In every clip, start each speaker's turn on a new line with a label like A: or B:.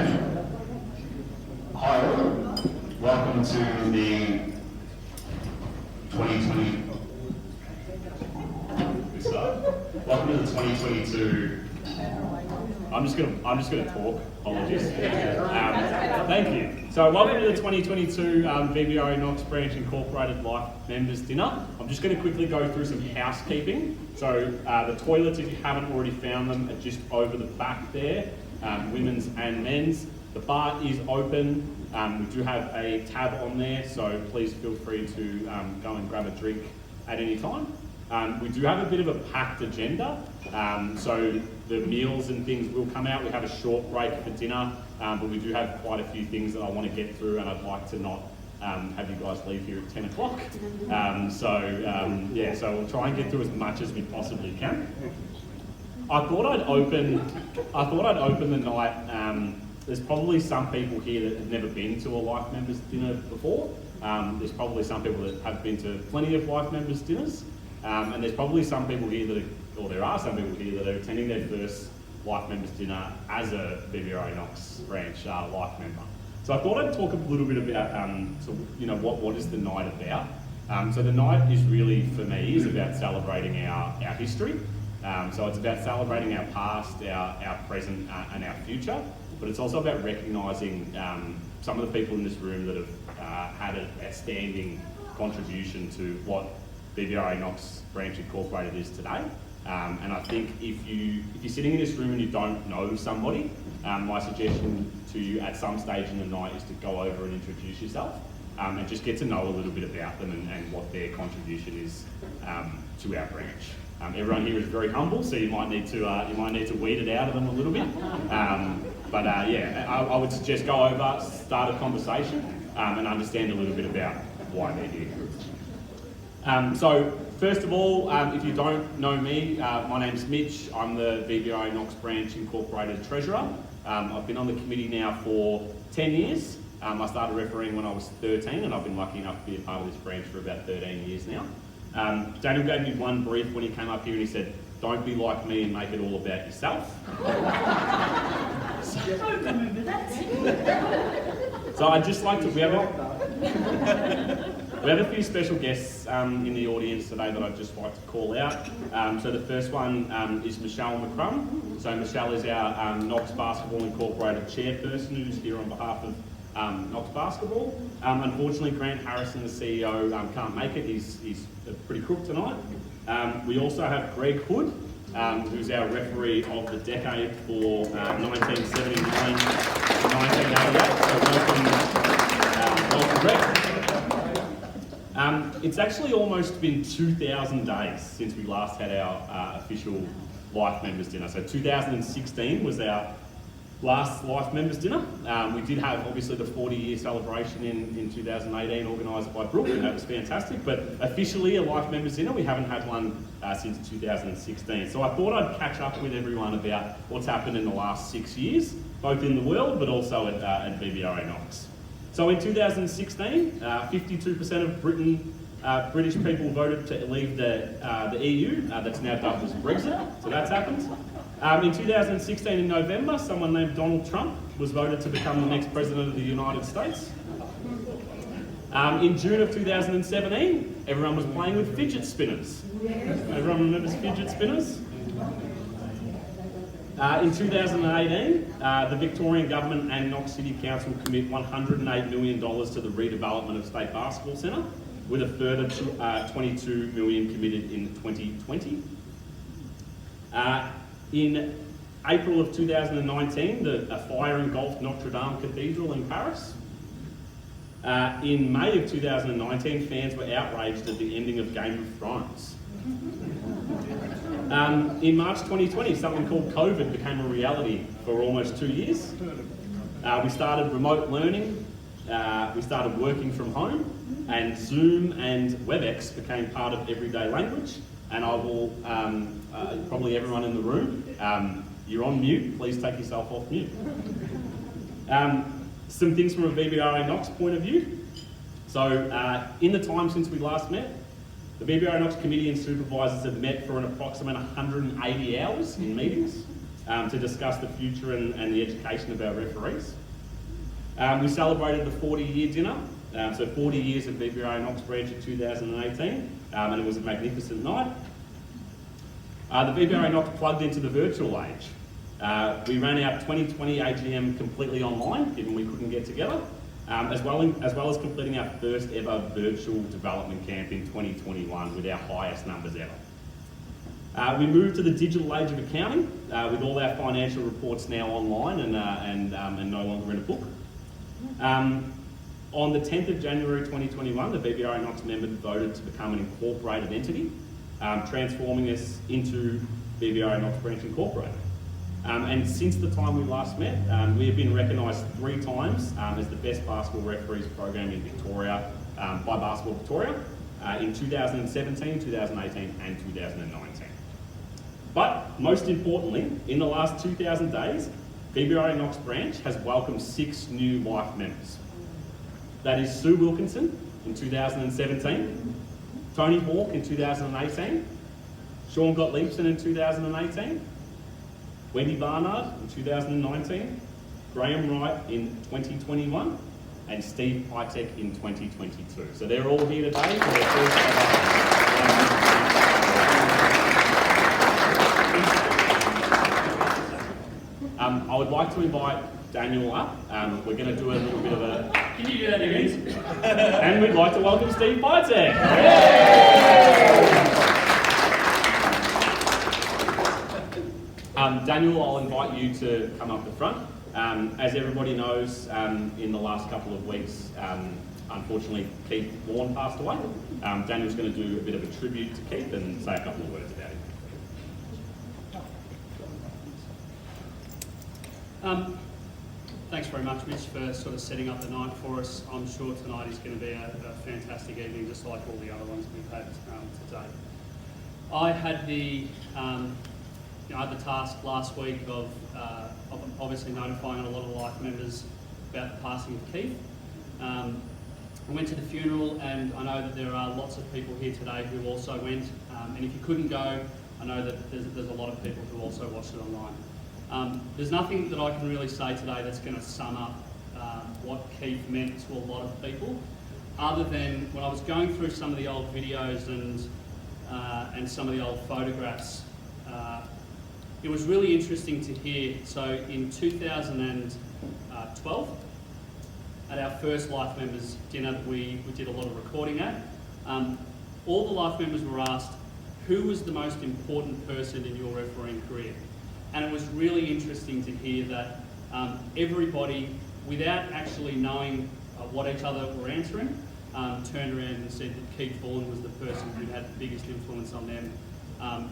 A: Okay. Hi all. Welcome to the 2020. Welcome to the 2022. I'm just gonna talk. Apologies. Thank you. So welcome to the 2022 VBRA Knox Branch Incorporated Life Members Dinner. I'm just going to quickly go through some housekeeping. So the toilets, if you haven't already found them, are just over the back there, women's and men's. The bar is open. We do have a tab on there, so please feel free to go and grab a drink at any time. We do have a bit of a packed agenda, so the meals and things will come out. We have a short break for dinner, but we do have quite a few things that I want to get through, and I'd like to not have you guys leave here at 10 o'clock. So we'll try and get through as much as we possibly can. I thought I'd open the night. There's probably some people here that have never been to a Life Members dinner before. There's probably some people that have been to plenty of Life Members dinners. And there's probably some people here there are some people here that are attending their first Life Members dinner as a VBRA Knox branch Life member. So I thought I'd talk a little bit about, what is the night about? So the night is really, for me, is about celebrating our history. So it's about celebrating our past, our present, and our future. But it's also about recognising some of the people in this room that have had an outstanding contribution to what VBRA Knox Branch Incorporated is today. And I think if you're sitting in this room and you don't know somebody, my suggestion to you at some stage in the night is to go over and introduce yourself and just get to know a little bit about them and what their contribution is to our branch. Everyone here is very humble, so you might need to weed it out of them a little bit. I would suggest go over, start a conversation, and understand a little bit about why they're here. So first of all, if you don't know me, my name's Mitch. I'm the VBRA Knox Branch Incorporated Treasurer. I've been on the committee now for 10 years. I started refereeing when I was 13, and I've been lucky enough to be a part of this branch for about 13 years now. Daniel gave me one brief when he came up here and he said, "Don't be like me and make it all about yourself." So I'd just like to, we have a few special guests in the audience today that I'd just like to call out. So the first one is Michelle McCrum. So Michelle is our Knox Basketball Incorporated chairperson who's here on behalf of Knox Basketball. Unfortunately, Grant Harrison, the CEO, can't make it. He's pretty crook tonight. We also have Greg Hood, who's our referee of the decade for 1979 to 1988. So welcome Greg. It's actually almost been 2,000 days since we last had our official Life Members dinner. So 2016 was our last Life Members dinner. We did have obviously the 40-year celebration in 2018 organised by Brooke, and that was fantastic. But officially a Life Members dinner, we haven't had one since 2016. So I thought I'd catch up with everyone about what's happened in the last 6 years, both in the world but also at VBRA Knox. So in 2016, 52% of British people voted to leave the EU. That's now dubbed as Brexit, so that's happened. In 2016, in November, someone named Donald Trump was voted to become the next President of the United States. In June of 2017, everyone was playing with fidget spinners. Everyone remembers fidget spinners? In 2018, the Victorian Government and Knox City Council commit $108 million to the redevelopment of State Basketball Centre, with a further $22 million committed in 2020. In April of 2019, a fire engulfed Notre Dame Cathedral in Paris. In May of 2019, fans were outraged at the ending of Game of Thrones. In March 2020, something called COVID became a reality for almost 2 years. We started remote learning, we started working from home, and Zoom and WebEx became part of everyday language. And I will, probably everyone in the room, you're on mute, please take yourself off mute. Some things from a VBRA Knox point of view. So in the time since we last met, the VBRA Knox Committee and Supervisors have met for an approximate 180 hours in meetings. to discuss the future and the education of our referees. We celebrated the 40-year dinner, so 40 years of VBRA Knox branch in 2018, and it was a magnificent night. The VBRA Knox plugged into the virtual age. We ran our 2020 AGM completely online, given we couldn't get together, as well as completing our first ever virtual development camp in 2021 with our highest numbers ever. We moved to the digital age of accounting, with all our financial reports now online and no longer in a book. On the 10th of January 2021, the VBRA Knox members voted to become an incorporated entity, transforming us into VBRA Knox Branch Incorporated. And since the time we last met, we have been recognised 3 times as the best basketball referees program in Victoria by Basketball Victoria in 2017, 2018 and 2019. But most importantly, in the last 2,000 days, VBRA Knox Branch has welcomed 6 new life members. That is Sue Wilkinson in 2017, Tony Hawke in 2018, Sean Gottliebson in 2018, Wendy Barnard in 2019, Graham Wright in 2021, and Steve Pitek in 2022. So they're all here today for their first I would like to invite Daniel up. We're going to do a little bit of a...
B: Can you do that again?
A: And we'd like to welcome Steve Pitek. Daniel, I'll invite you to come up the front. As everybody knows, in the last couple of weeks, unfortunately, Keith Vaughan passed away. Daniel's going to do a bit of a tribute to Keith and say a couple of words about him.
B: Thanks very much, Mitch, for sort of setting up the night for us. I'm sure tonight is going to be a fantastic evening, just like all the other ones we've had today. I had the task last week of obviously notifying a lot of life members about the passing of Keith. I went to the funeral, and I know that there are lots of people here today who also went. And if you couldn't go, I know that there's a lot of people who also watched it online. There's nothing that I can really say today that's going to sum up what Keith meant to a lot of people, other than when I was going through some of the old videos and some of the old photographs. It was really interesting to hear. So in 2012, at our first Life Members dinner that we did a lot of recording at, all the Life Members were asked, who was the most important person in your refereeing career? And it was really interesting to hear that everybody, without actually knowing what each other were answering, turned around and said that Keith Vaughan was the person who had the biggest influence on them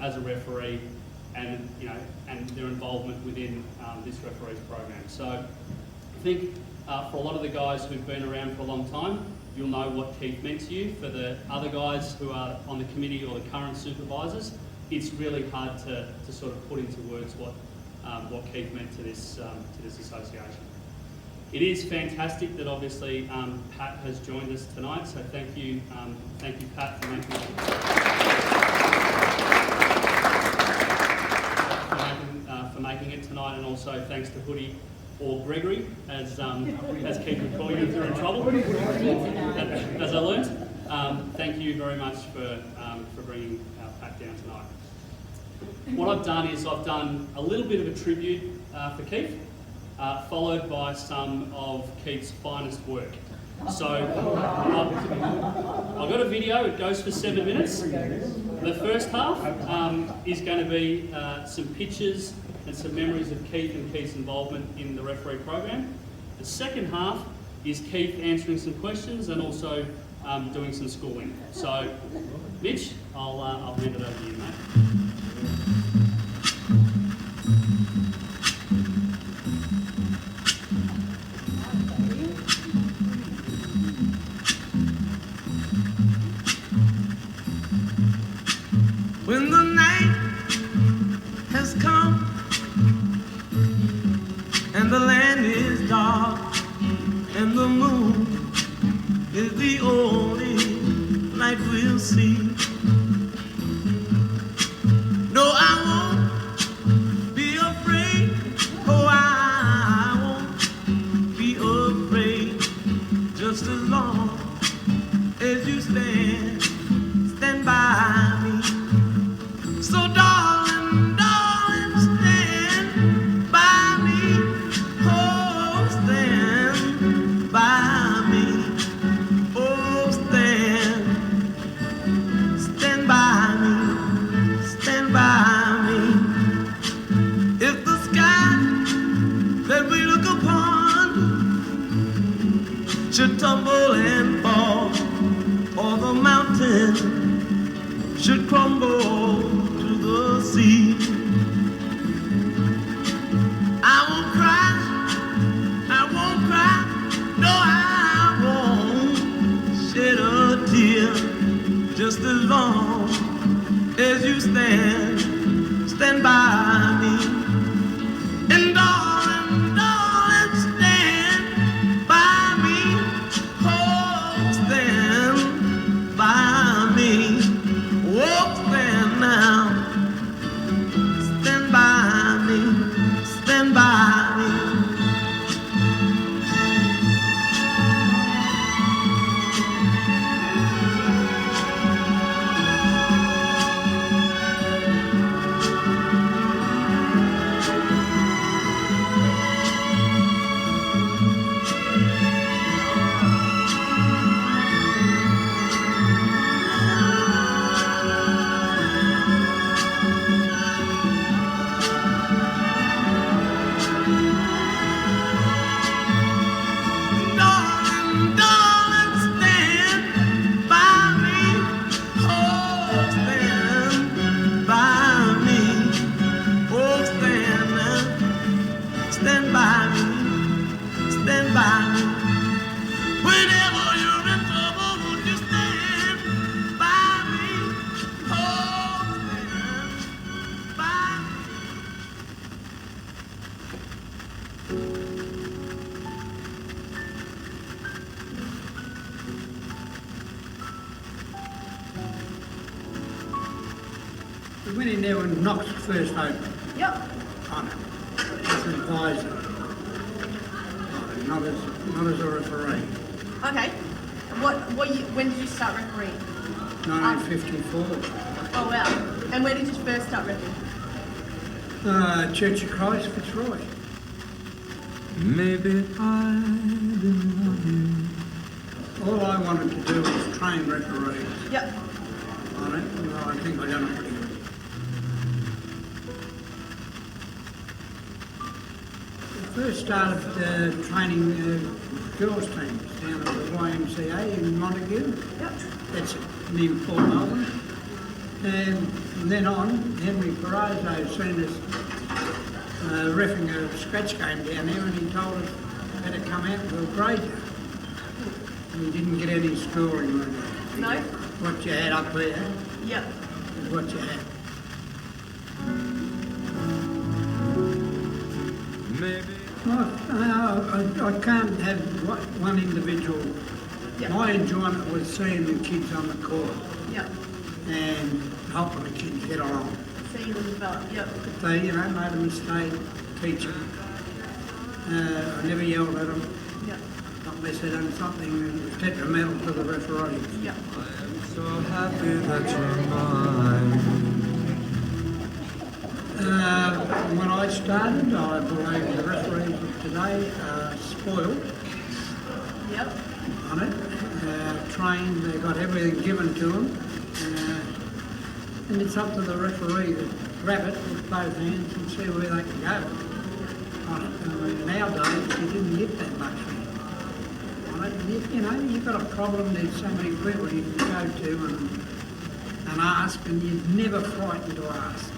B: as a referee, and their involvement within this referees program. So I think for a lot of the guys who've been around for a long time, you'll know what Keith meant to you. For the other guys who are on the committee or the current supervisors, it's really hard to sort of put into words what Keith meant to this association. It is fantastic that obviously Pat has joined us tonight, so thank you Pat for making it tonight, and also thanks to Hoodie or Gregory, as Keith would call you if you're in trouble, as I learnt. Thank you very much for bringing Pat down tonight. What I've done is I've done a little bit of a tribute for Keith, followed by some of Keith's finest work. So I've got a video, it goes for 7 minutes. The first half is going to be some pictures and some memories of Keith and Keith's involvement in the referee program. The second half is Keith answering some questions and also doing some schooling. So, Mitch, I'll hand it over to you, mate.
C: When the night has come and the land is dark and the moon is the only light we'll see. No, I won't be afraid. that we look upon should tumble and fall, or the mountain should crumble to the sea. I won't cry, no I won't shed a tear, just as long as you stand by me. And darling, stand by me, oh, stand by me, oh, stand now, stand by me, stand by me.
D: We went in there when Knox first opened.
E: Yep.
D: On it. As an advisor. Not as a referee.
E: Okay. When did you start refereeing?
D: 1954.
E: Oh wow. And where did you first start refereeing?
D: Church of Christ, Fitzroy.
C: Maybe I didn't love you.
D: All I wanted to do was train referees
E: Yep.
D: on it, and I think I done it pretty good. I first started training girls teams down at the YMCA in Montague.
E: Yep.
D: That's near Port Melbourne. And from then on, Henry Perazzo seen us reffing a scratch game down there, and he told us better come out and we'll grade you. We didn't get any schooling or anything.
E: No?
D: What you had up there
E: Yep.
D: is what you had.
C: Maybe.
D: I can't have one individual.
E: Yep.
D: My enjoyment was seeing the kids on the court
E: Yep.
D: and helping the kids get along.
E: Seeing them develop. Yep.
D: If they, made a mistake, teach them. I never yelled at them,
E: Yep.
D: unless they done something detrimental to the referees.
E: Yep.
C: So happy that you're mine.
D: When I started, I believe the referees of today are spoiled
E: Yep.
D: on it, trained, they got everything given to them, and it's up to the referee to grab it with both hands and see where they can go on it. And nowadays, you didn't get that luxury on it. You've got a problem, there's so many people you can go to and ask, and you're never frightened to ask.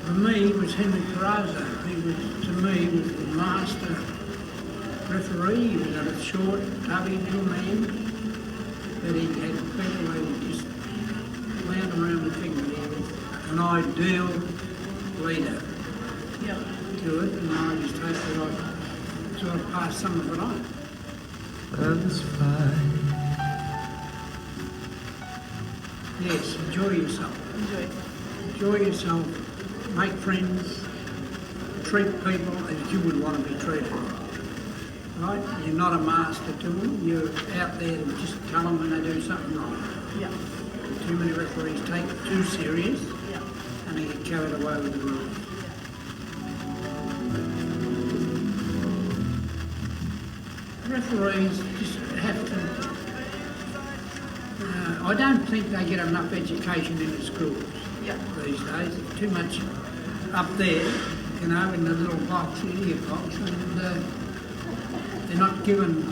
D: For me, it was Henry Perazzo. He was, to me, was the master referee. He was a short, tubby little man, but he had people who just wound around the finger. He was an ideal leader
E: Yep.
D: to it, and I just hope that I sort of pass some of it on.
C: That's fine.
D: Yes, enjoy yourself.
E: Enjoy.
D: Enjoy yourself, make friends, treat people as you would want to be treated. Right? You're not a master to them, you're out there to just tell them when they do something wrong.
E: Yep.
D: Too many referees take it too serious
E: Yep.
D: and they get carried away with the rules. Referees just have to, I don't think they get enough education in the schools
E: Yeah.
D: these days. There's too much up there, you know, in the little box, idiot box, and they're not given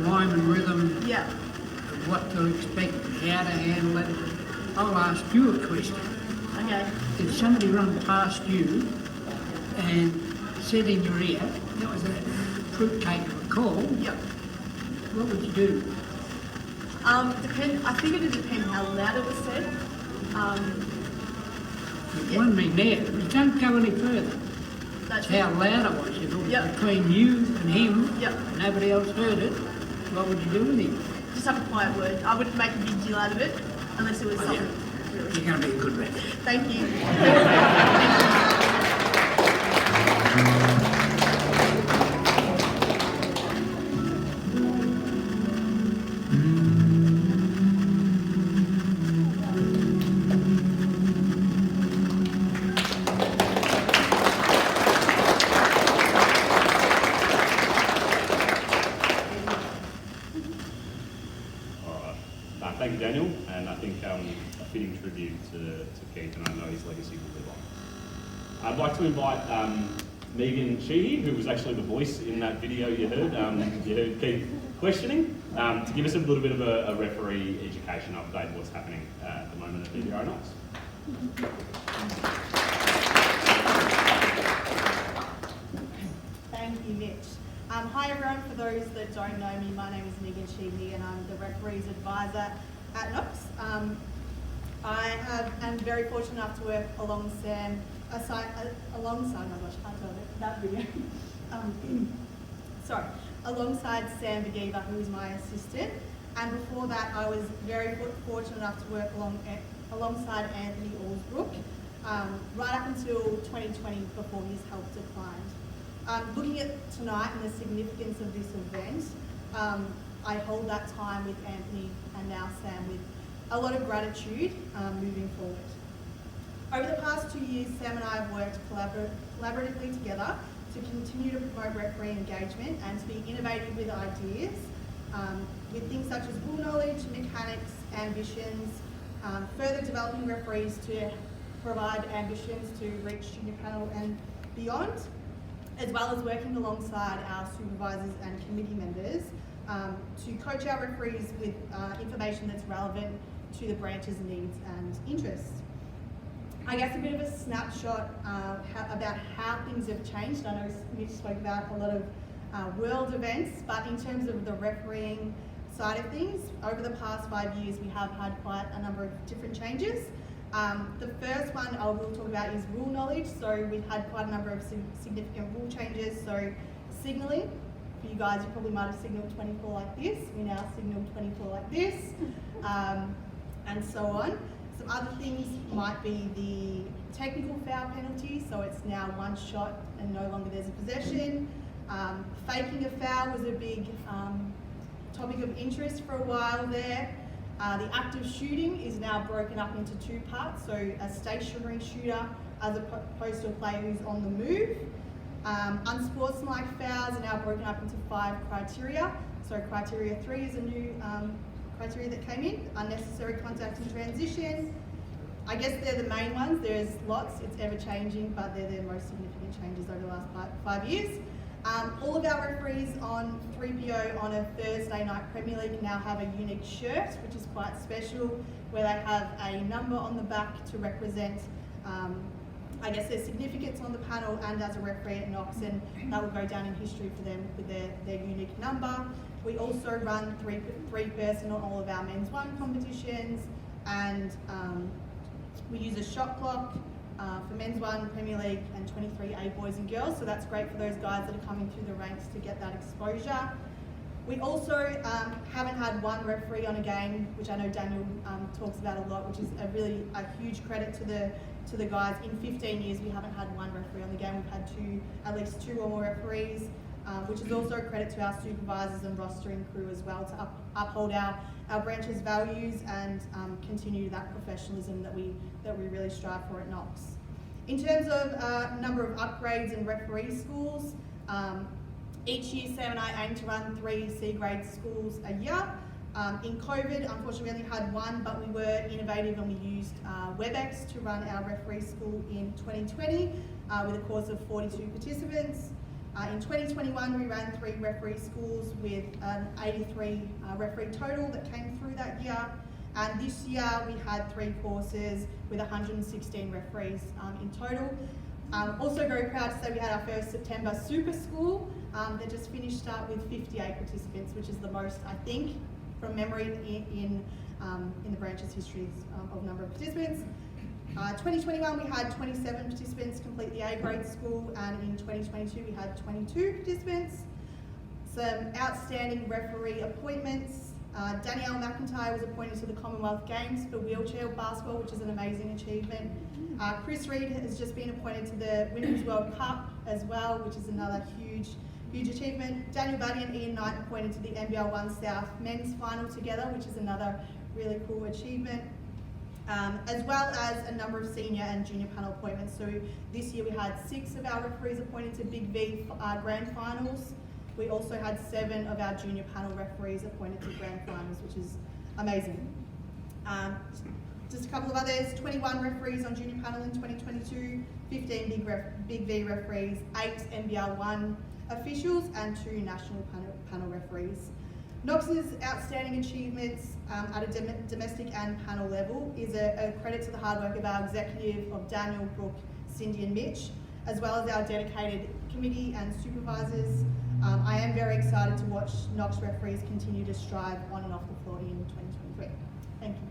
D: rhyme and rhythm
E: Yeah.
D: of what to expect, how to handle it. I'll ask you a question.
E: Okay.
D: If somebody run past you and said in your ear, that was a fruitcake of a call,
E: Yeah.
D: what would you do?
E: I think it would depend how loud it was said.
D: It won't be there. Don't go any further.
E: That's
D: How loud it was. If it was
E: Yeah.
D: between you and him,
E: Yeah.
D: and nobody else heard it, what would you do with him?
E: Just have a quiet word. I wouldn't make a big deal out of it unless it was
D: Oh,
E: something.
D: yeah.
E: Really.
D: You're going to be a good rep.
E: Thank you.
A: All right. Thank you, Daniel, and I think a fitting tribute to Keith, and I know his legacy will live on. I'd like to invite Megan Sheehy, who was actually the voice in that video you heard Keith questioning, to give us a little bit of a referee education update of what's happening at the moment at VBRA Knox.
F: Thank you, Mitch. Hi everyone, for those that don't know me, my name is Megan Sheehy and I'm the referees advisor at Knox. I'm very fortunate enough to work alongside alongside Sam Begiva, who is my assistant. And before that, I was very fortunate enough to work alongside Anthony Allsbrook, right up until 2020 before his health declined. Looking at tonight and the significance of this event, I hold that time with Anthony and now Sam with a lot of gratitude moving forward. Over the past 2 years, Sam and I have worked collaboratively together to continue to promote referee engagement and to be innovative with ideas, with things such as rule knowledge, mechanics, ambitions, further developing referees to provide ambitions to reach junior panel and beyond, as well as working alongside our supervisors and committee members to coach our referees with information that's relevant to the branch's needs and interests. I guess a bit of a snapshot about how things have changed. I know Mitch spoke about a lot of world events, but in terms of the refereeing side of things, over the past 5 years we have had quite a number of different changes. The first one I will talk about is rule knowledge. So we've had quite a number of significant rule changes. So signalling, for you guys, you probably might have signalled 24 like this. We now signal 24 like this, and so on. Some other things might be the technical foul penalty. So it's now one shot and no longer there's a possession. Faking a foul was a big topic of interest for a while there. The act of shooting is now broken up into two parts, so a stationary shooter as opposed to a player who's on the move. Unsportsmanlike fouls are now broken up into 5 criteria. So criteria 3 is a new criteria that came in, unnecessary contact in transition. I guess they're the main ones. There's lots, it's ever changing, but they're the most significant changes over the last 5 years. All of our referees on 3PO on a Thursday night Premier League now have a unique shirt, which is quite special, where they have a number on the back to represent, I guess, their significance on the panel and as a referee at Knox, and that will go down in history for them with their unique number. We also run three-person on all of our men's one competitions, and we use a shot clock for men's one, Premier League, and 23A boys and girls. So that's great for those guys that are coming through the ranks to get that exposure. We also haven't had one referee on a game, which I know Daniel talks about a lot, which is a huge credit to the guys. In 15 years, we haven't had one referee on the game. We've had at least two or more referees, which is also a credit to our supervisors and rostering crew as well to uphold our branch's values and continue that professionalism that we really strive for at Knox. In terms of number of upgrades in referee schools, each year Sam and I aim to run 3 C grade schools a year. In COVID, unfortunately, we only had one, but we were innovative and we used WebEx to run our referee school in 2020 with a course of 42 participants. In 2021, we ran 3 referee schools with an 83 referee total that came through that year. And this year, we had 3 courses with 116 referees in total. Also very proud to say we had our first September Super School that just finished up with 58 participants, which is the most, I think, from memory in the branch's histories of number of participants. 2021 we had 27 participants complete the A grade school, and in 2022 we had 22 participants. Some outstanding referee appointments. Danielle McIntyre was appointed to the Commonwealth Games for wheelchair basketball, which is an amazing achievement. Chris Reed has just been appointed to the Women's World Cup as well, which is another huge achievement. Daniel Buddy and Ian Knight appointed to the NBL 1 South men's final together, which is another really cool achievement. As well as a number of senior and junior panel appointments. So this year we had 6 of our referees appointed to Big V grand finals. We also had 7 of our junior panel referees appointed to grand finals, which is amazing. Just a couple of others, 21 referees on junior panel in 2022, 15 Big V referees, 8 NBL 1 officials, and 2 national panel referees. Knox's outstanding achievements at a domestic and panel level is a credit to the hard work of our executive of Daniel, Brooke, Cindy and Mitch, as well as our dedicated committee and supervisors. I am very excited to watch Knox referees continue to strive on and off the floor in 2023. Thank you.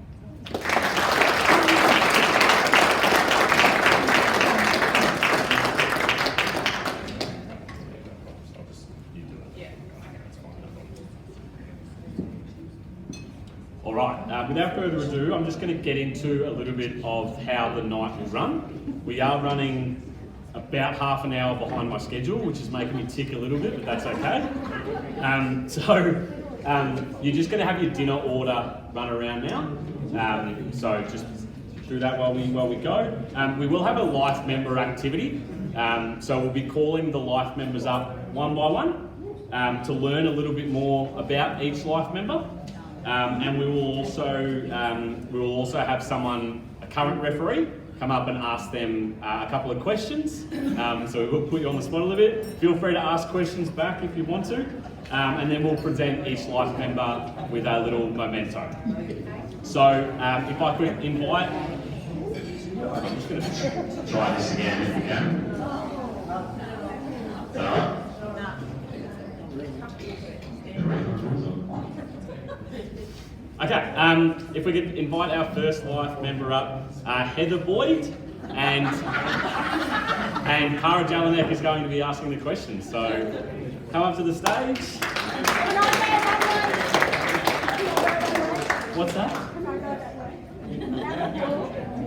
A: All right, without further ado, I'm just going to get into a little bit of how the night will run. We are running about half an hour behind my schedule, which is making me tick a little bit, but that's okay. You're just going to have your dinner order run around now. So just do that while we go. We will have a life member activity. So we'll be calling the life members up one by one to learn a little bit more about each life member. And we will also have someone, a current referee, come up and ask them a couple of questions. So we will put you on the spot a little bit. Feel free to ask questions back if you want to. And then we'll present each life member with a little memento. So if I could invite, I'm just going to try this again. Okay, if we could invite our first life member up, Heather Boyd, and Cara Jelinek is going to be asking the questions. So come up to the stage. What's that?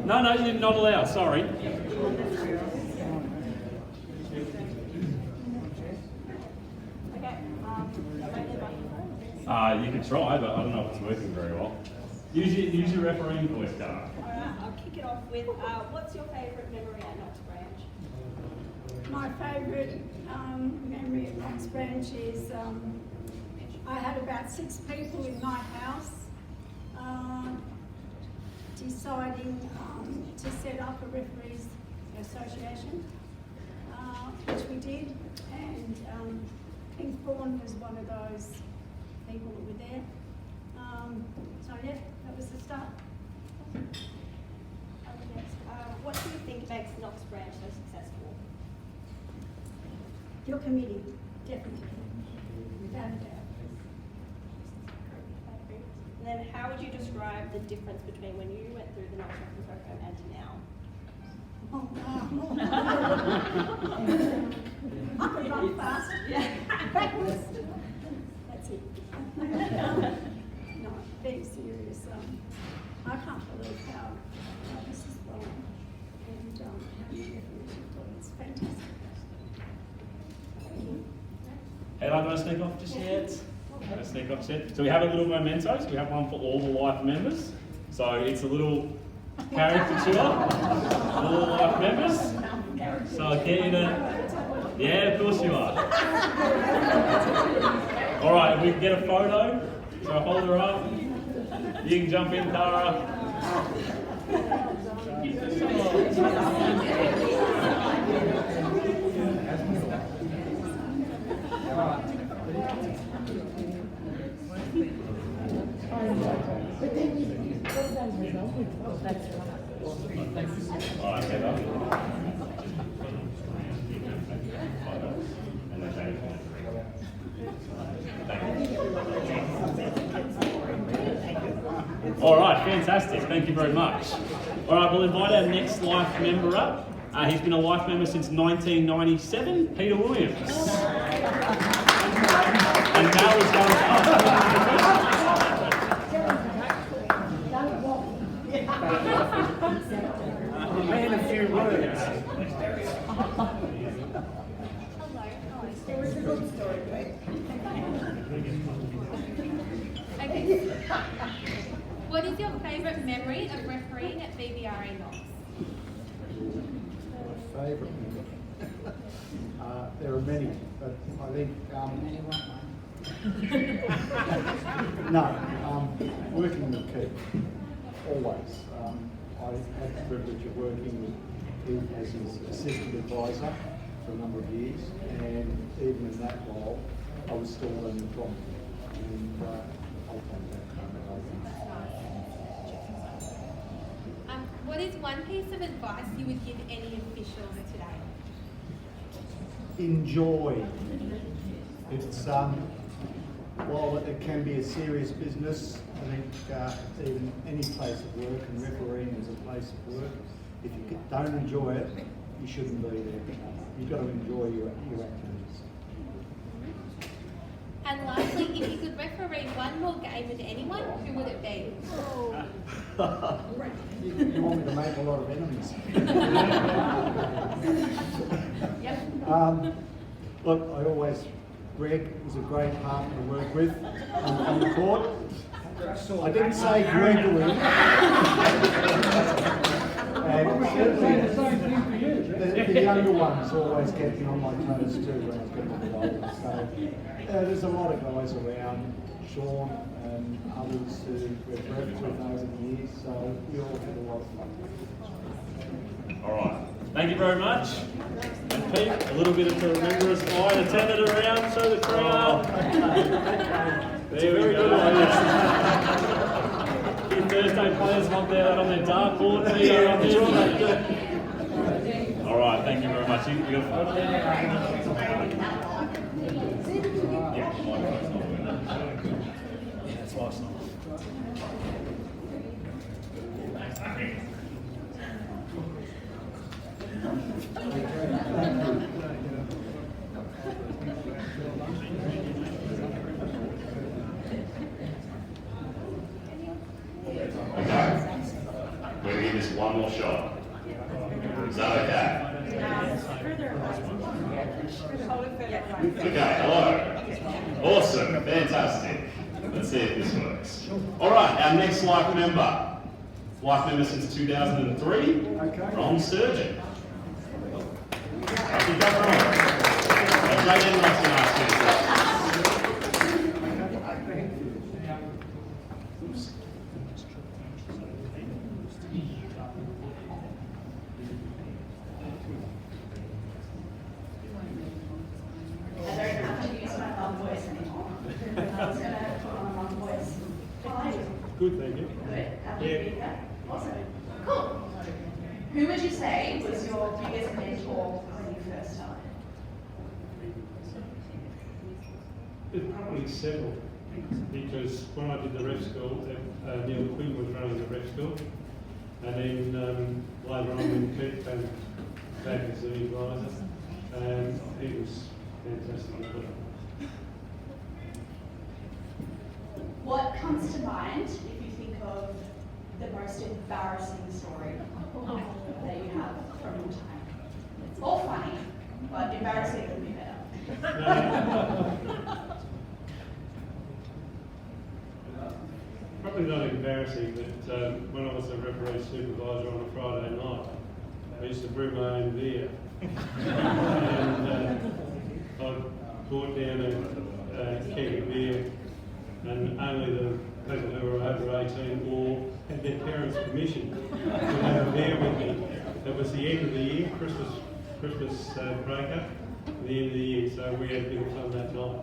A: No, you're not allowed, sorry. You could try, but I don't know if it's working very well. Use your refereeing voice, Cara.
G: Alright, I'll kick it off with, what's your favourite memory at Knox Branch?
H: My favourite memory at Knox Branch is I had about 6 people in my house deciding to set up a referees association, which we did, and King Thorne was one of those people that were there. So yeah, that was the start.
G: What do you think makes Knox Branch so successful?
H: Your committee, definitely, without a doubt.
G: And then how would you describe the difference between when you went through the Knox Referee program and now?
H: Oh, no. I could run fast.
G: Yeah.
H: That's it. No, being serious. I can't believe how this is going and how many referees you've got. It's fantastic.
A: Hey, I want to sneak off just yet? Sneak off yet? So we have a little memento. So we have one for all the life members. So it's a little caricature of all the life members. So I'll get you to... Yeah, of course you are. All right, if we can get a photo So hold her up. You can jump in, Tara. All right, Heather. All right, fantastic. Thank you very much. All right, we'll invite our next life member up. He's been a life member since 1997, Peter Williams. And now he's going
D: Man, a few words.
E: Okay. What is your favourite memory of refereeing at VBRA Knox?
I: My favourite memory. There are many, but I think working with Keith, always. I had the privilege of working with Keith as his assistant advisor for a number of years, and even in that role, I was still learning from him. And I'll take that.
E: What is one piece of advice you would give any officials today?
I: Enjoy. It's while it can be a serious business, I think even any place of work, and refereeing is a place of work, if you don't enjoy it, you shouldn't be there. You've got to enjoy your activities.
E: And lastly, if you could referee one more game with anyone, who would it be?
I: You want me to make a lot of enemies? Look, I always, Greg was a great partner to work with on the court. I didn't say Gregory. And certainly the younger ones always kept me on my toes too when I was getting a bit older. So there's a lot of guys around, Sean and others who we've worked with over the years, so we all had a lot of fun.
A: All right. Thank you very much. And Pete, a little bit to remember us by, and turn it around, show the crowd. There we go. Few Thursday players want that on their dartboard. Peter, on there. All right, thank you very much. You got a photo there? Yeah, that's last night. We're going to give this one more shot. Is that okay? Okay, hello. Awesome, fantastic. Let's see if this works. All right, our next life member since 2003, Ron Surgeon. Up you go, Ron. Great and nice and ask you. Good, thank you.
J: Good. Happy to be here. Awesome. Cool. Who would you say was your biggest mentor when you first started?
K: It's probably several, because when I did the ref school, Neil Quinn was running the ref school, and then later on when Keith came back as the advisor, and he was fantastic.
J: What comes to mind if you think of the most embarrassing story that you have from your time? It's all funny, but embarrassing would be better.
K: Probably not embarrassing, but when I was a referee supervisor on a Friday night, I used to brew my own beer. And I brought down a keg of beer and only the people who were over 18 or had their parents' permission to have a beer with me. It was the end of the year, Christmas breakup, the end of the year, so we had a bit of fun that night.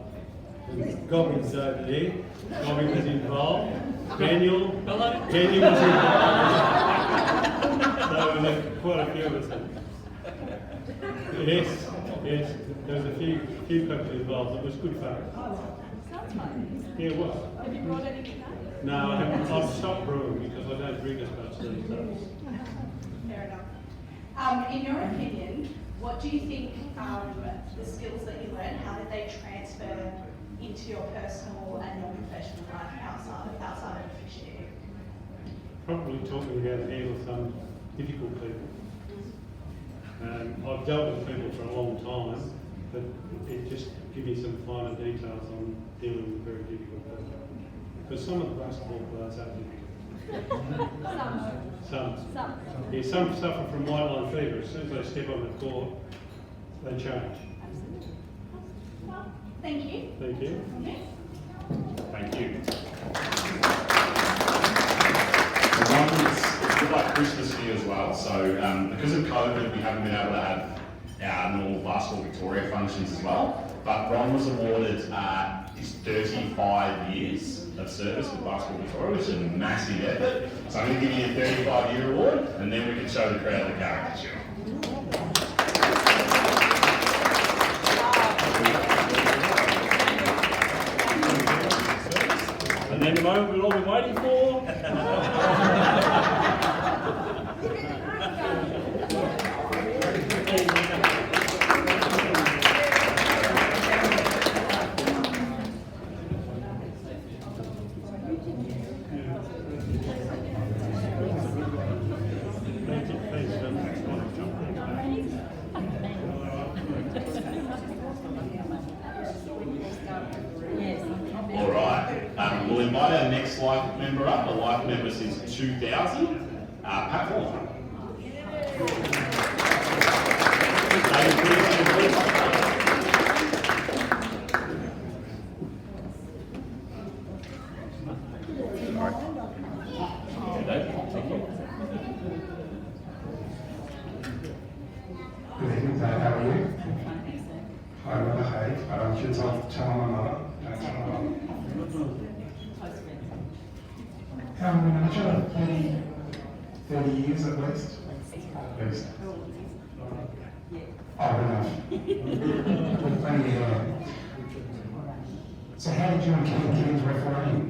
K: And Gobby was over there, Gobby was involved, Daniel was involved. So there were quite a few of us. Yes, there was a few people involved. It was good fun.
G: Sounds fun.
K: Yeah, it was.
G: Have you brought anything home?
K: No, I haven't. I've stopped brewing because I don't drink as much these days.
J: Fair enough. In your opinion, what do you think the skills that you learned, how did they transfer into your personal and your professional life outside of officiating?
K: Probably talking how to handle some difficult people. I've dealt with people for a long time, but it just gives me some finer details on dealing with very difficult people. Because some of the basketball players are difficult. Some. Yeah, some suffer from white line fever. As soon as they step on the court, they change.
J: Absolutely. Well, thank you.
K: Thank you.
A: Thank you. It's a bit like Christmas here as well. So because of COVID, we haven't been able to have our normal Basketball Victoria functions as well. But Ron was awarded his 35 years of service with Basketball Victoria, which is a massive effort. So I'm going to give you a 35-year award, and then we can show the crowd the caricature. And then the moment we've all been waiting for. All right, we'll invite our next life member up. The life member since 2000, Pat Ford.
L: Good evening, Dad. How are you? I will behave. Kids, I'll tell my mother. Don't tell my mother. How long have we known each other? 30 years at least? At least. Oh, enough. Plenty of hair. So how did you and Ken get into refereeing?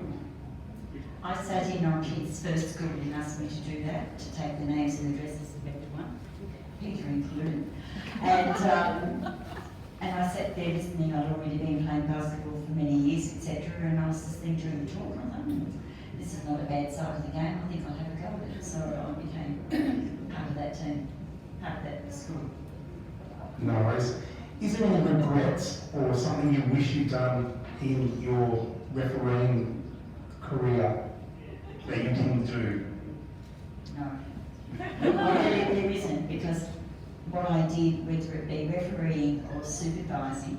M: I sat in on Kit's first school and asked me to do that, to take the names and addresses of everyone, Peter included. And I sat there listening. I'd already been playing basketball for many years, etc. And I was listening during the talk. And I thought, this is not a bad side of the game. I think I'll have a go at it. So I became part of that team, part of that school.
L: No worries. Is there any regrets or something you wish you'd done in your refereeing career that you didn't do?
M: No. There isn't, because what I did, whether it be refereeing or supervising,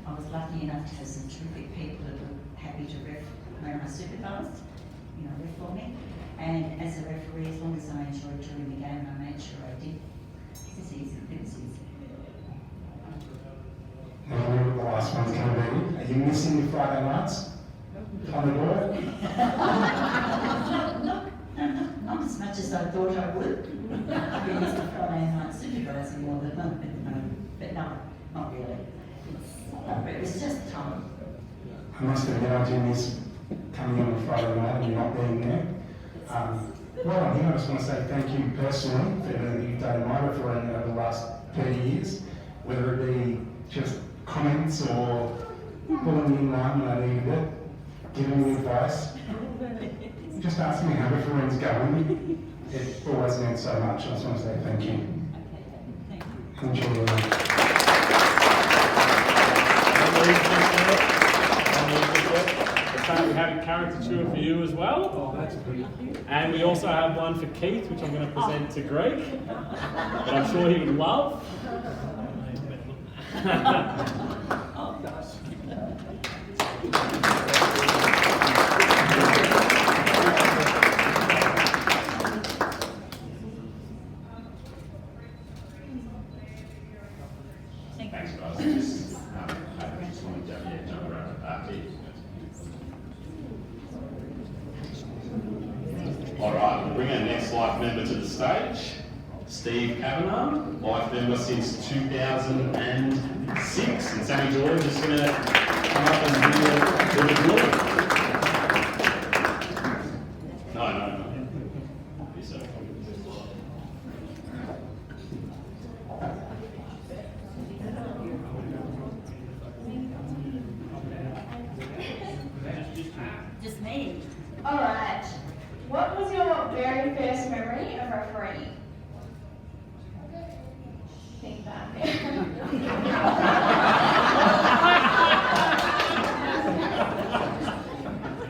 M: I was lucky enough to have some terrific people that were happy to ref when I supervised, ref for me. And as a referee, as long as I enjoyed doing the game, I made sure I did. It was easy.
L: Now, I know what the last one's going to be. Are you missing your Friday nights on the door?
M: Not as much as I thought I would. I've been used to Friday night supervising more than but no, not really. It was just time.
L: I must admit, I do miss coming on a Friday night and not being there. While I'm here, I just want to say thank you personally for everything that you've done in my refereeing over the last 30 years, whether it be just comments or pulling me in line when I needed it, giving me advice, just asking me how refereeing's going. It always meant so much. I just want to say thank you. Enjoy your night.
A: We have a caricature for you as well. Oh, that's pretty. And we also have one for Keith, which I'm going to present to Greg, that I'm sure he would love. Oh, gosh. bring our next life member to the stage. Steve Kavanagh, life member since 2006. And Sammy George is going to come up and do the drill. No. Yes, sir.
M: Just me.
J: All right. What was your very first memory of refereeing? Think back.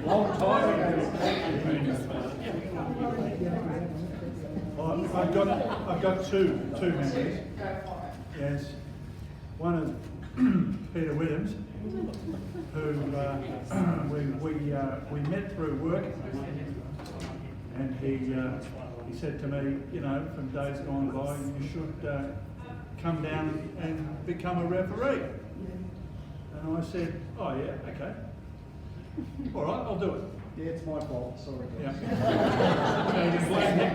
I: Long time ago. I've got two memories.
J: Go for it.
I: Yes. One is Peter Williams, who we met through work, and he said to me, you know, from days gone by, you should come down and become a referee. And I said, oh yeah, okay. All right, I'll do it.
N: Yeah, it's my fault, sorry.
I: Yeah. So you can blame me.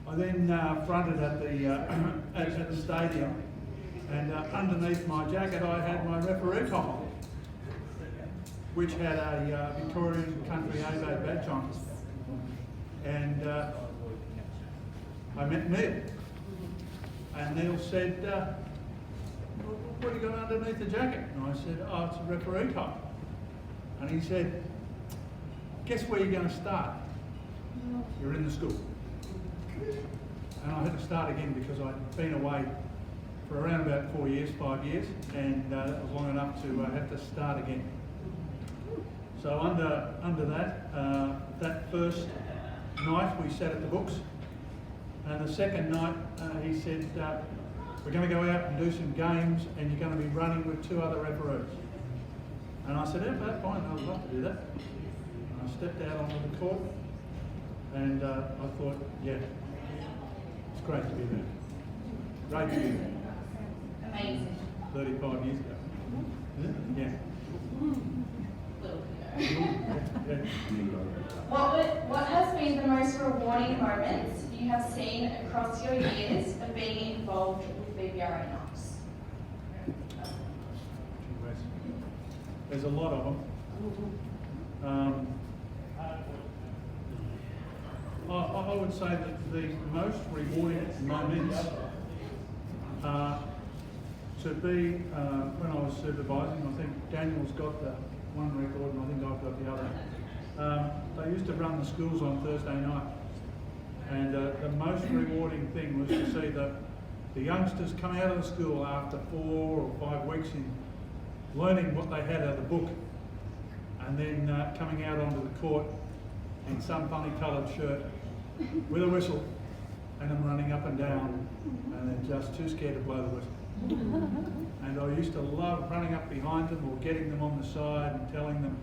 I: I then fronted at the stadium, and underneath my jacket I had my referee collar, which had a Victorian Country A badge on it. And I met Neil, and Neil said, what do you got underneath the jacket? And I said, oh, it's a referee collar. And he said, guess where you're going to start? You're in the school. And I had to start again because I'd been away for around about 5 years, and that was long enough to have to start again. So under that, that first night we sat at the books, and the second night he said, we're going to go out and do some games, and you're going to be running with 2 other referees. And I said, yeah, that's fine, I'd love to do that. And I stepped out onto the court, and I thought, yeah, it's great to be there. Great to be there.
J: Amazing.
I: 35 years ago. Yeah.
J: What has been the most rewarding moments you have seen across your years of being involved with VBRA Knox?
I: There's a lot of them. I would say that the most rewarding moments to be when I was supervising. I think Daniel's got the one record and I think I've got the other. They used to run the schools on Thursday night, and the most rewarding thing was to see the youngsters come out of the school after 4 or 5 weeks in learning what they had out of the book, and then coming out onto the court in some funny coloured shirt with a whistle, and them running up and down, and they're just too scared to blow the whistle. And I used to love running up behind them or getting them on the side and telling them,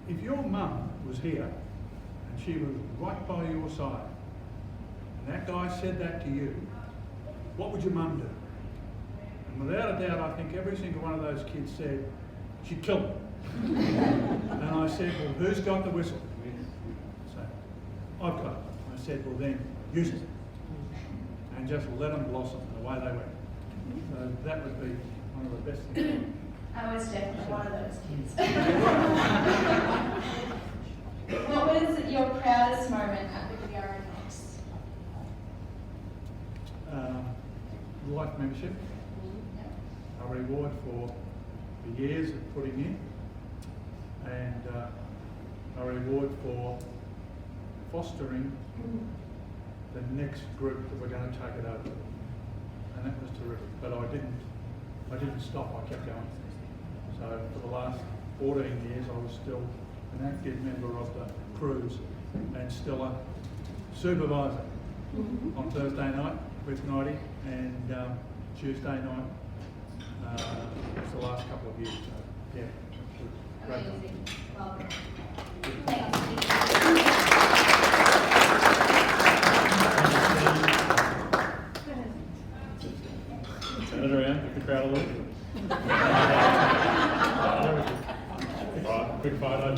I: if your mum was here and she was right by your side, and that guy said that to you, what would your mum do? And without a doubt, I think every single one of those kids said, she'd kill him. And I said, well, who's got the whistle? So, I've got it. I said, well then, use it. And just let them blossom, and away they went. So that would be one of the best things.
J: I was definitely one of those kids. What was your proudest moment at VBRA Knox?
I: Life membership. A reward for the years of putting in, and a reward for fostering the next group that we're going to take it over. And that was terrific. But I didn't stop, I kept going. So for the last 14 years I was still an active member of the crews and still a supervisor on Thursday night with Nighty, and Tuesday night it's the last couple of years. So yeah, great.
J: Amazing. Well done.
A: Turn it around, give the crowd a look. Right, quick photo.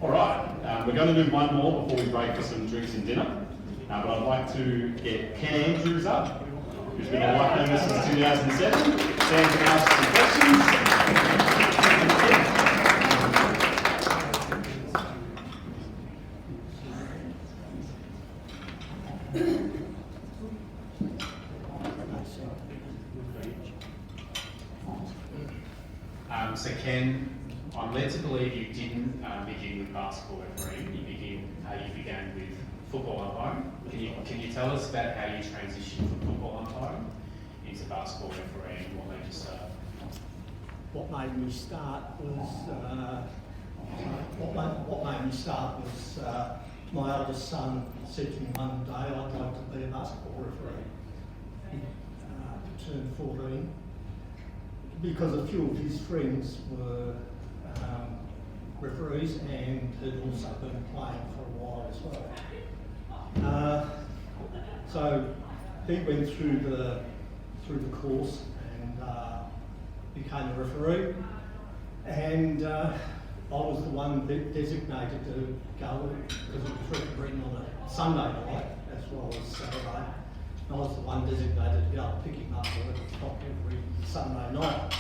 A: All right, we're going to do one more before we break for some drinks and dinner. But I'd like to get Ken Andrews up, who's been a life member since 2007. Sam can ask some questions. So Ken, I'm led to believe you didn't begin with basketball refereeing. You began with football umpiring. Can you tell us about how you transitioned from football umpiring into basketball refereeing and what made you start?
N: What made me start was my eldest son said to me one day, I'd like to be a basketball referee. He turned 14 because a few of his friends were referees and had also been playing for a while as well. So he went through the course and became a referee, and I was the one designated to go because it was refereeing on a Sunday night as well as Saturday. I was the one designated to go and pick him up at 11 o'clock every Sunday night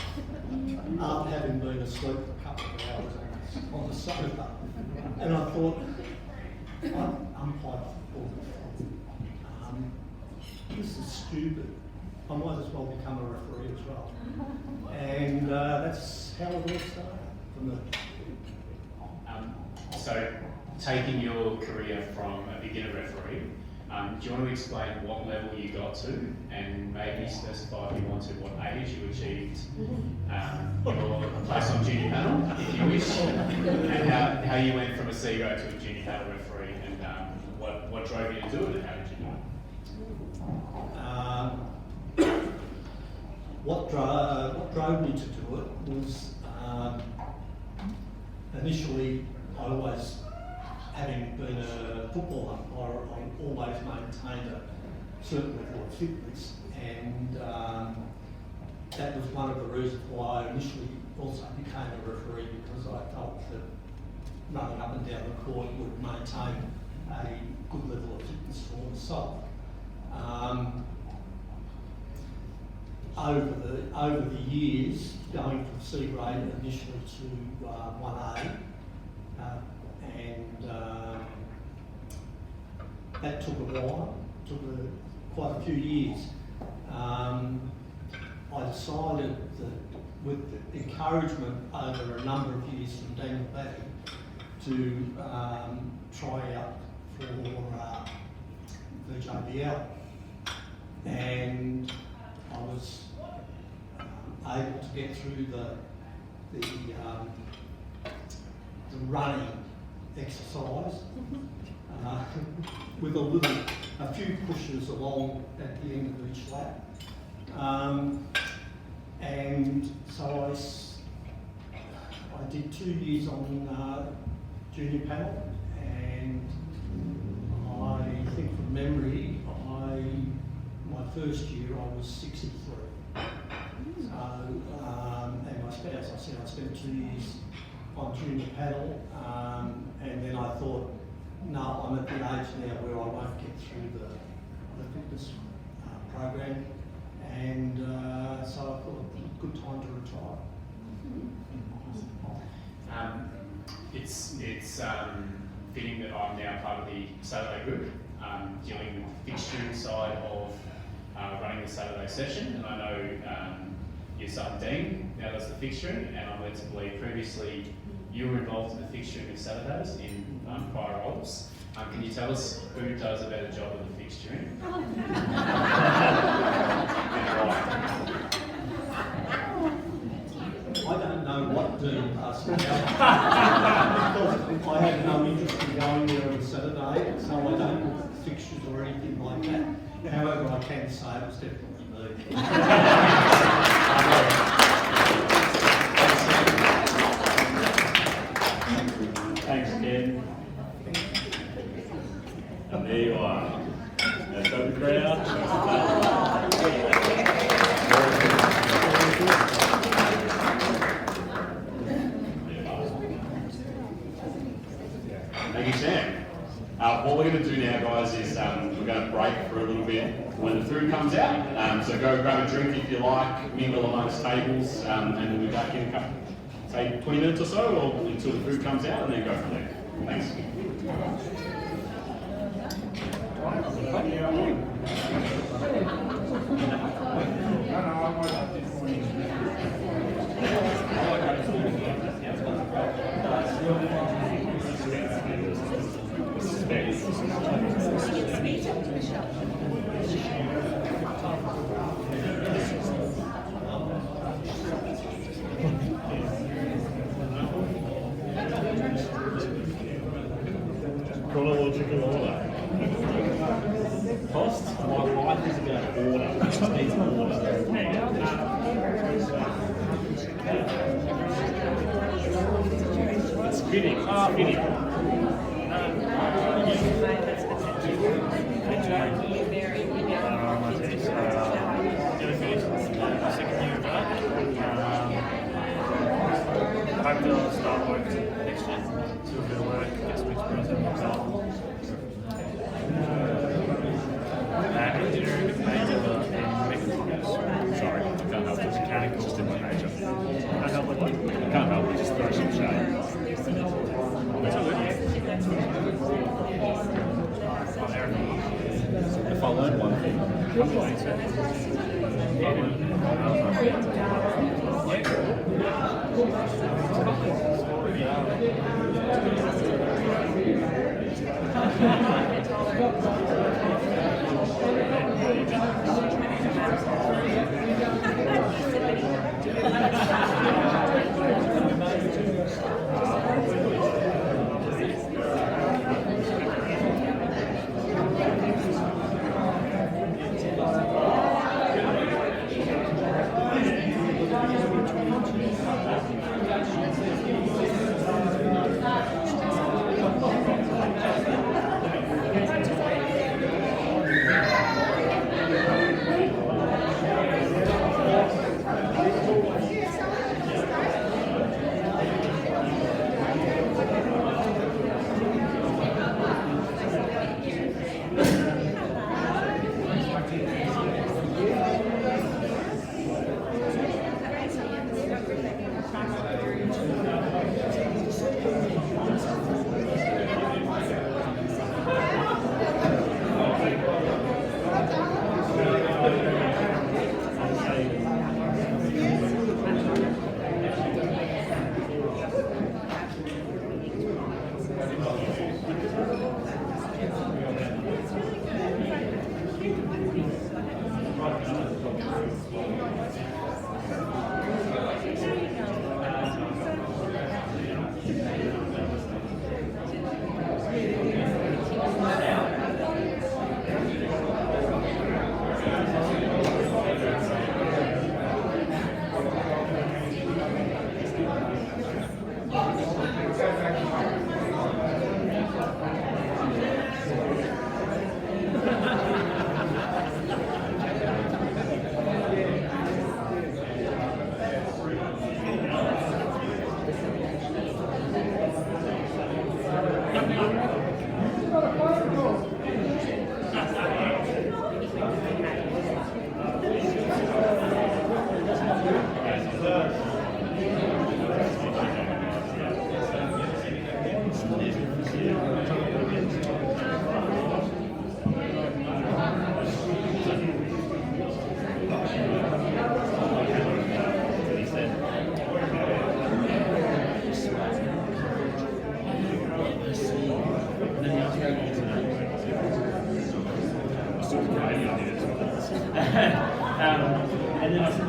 N: after having been asleep for a couple of hours on the sofa. And I thought, I'm playing football. This is stupid. I might as well become a referee as well. And that's how it all started for me.
A: So, taking your career from a beginner referee, do you want to explain what level you got to, and maybe specify if you want to what age you achieved your place on junior panel, if you wish, and how you went from a C grade to a junior panel referee, and what drove you to do it, and how did you do it?
N: What drove me to do it was initially I always, having been a football umpire, I always maintained a certain level of fitness, and that was one of the reasons why I initially also became a referee, because I felt that running up and down the court would maintain a good level of fitness for myself. Over the years, going from C grade initially to 1A, and that took a while, quite a few years. I decided that with the encouragement over a number of years from Daniel Batty to try out for VBRA, and I was able to get through the running exercise with a few pushes along at the end of each lap, and so I did 2 years on junior panel, and I think from memory, my first year I was 63. So, and my spouse, I said I spent 2 years on junior panel, and then I thought, no, I'm at the age now where I won't get through the fitness program, and so I thought it was a good time to retire.
A: It's fitting that I'm now part of the Saturday group, dealing with the fixturing side of running the Saturday session, and I know your son Dean now does the fixturing, and I'm led to believe previously you were involved in the fixturing of Saturdays in prior roles. Can you tell us who does a better job of the fixturing?
N: I don't know what Dean does now, because I had no interest in going there on Saturday, so I don't look at fixtures or anything like that. However, I can say it was definitely me.
A: Thanks, Ken. And there you are. That's the crowd. So go grab a drink if you like, mingle amongst tables, and we'll be back in a couple, say 20 minutes or so, or until the food comes out, and then go from there. Thanks. Chronological order. Cost? My life is about order. It just needs order. It's fitting. It's fitting.
O: Hope to start work next year. Do a bit of work, get some experience under my belt. Engineering major in mechatronics. Sorry, I can't help it. Mechanical just in my major. Can't help it. Can't help it. Just throw some shade. That's all good.
A: If I learn one thing, I'm going
O: And then I said,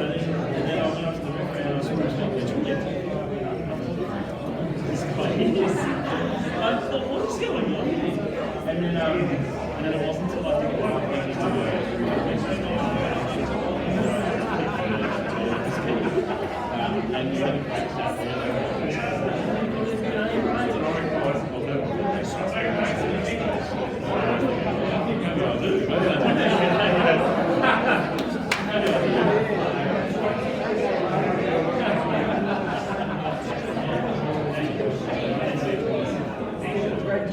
O: and then I went up to the referee and I was like, did you get I thought, what is going on? And then it wasn't until I think about and we had a great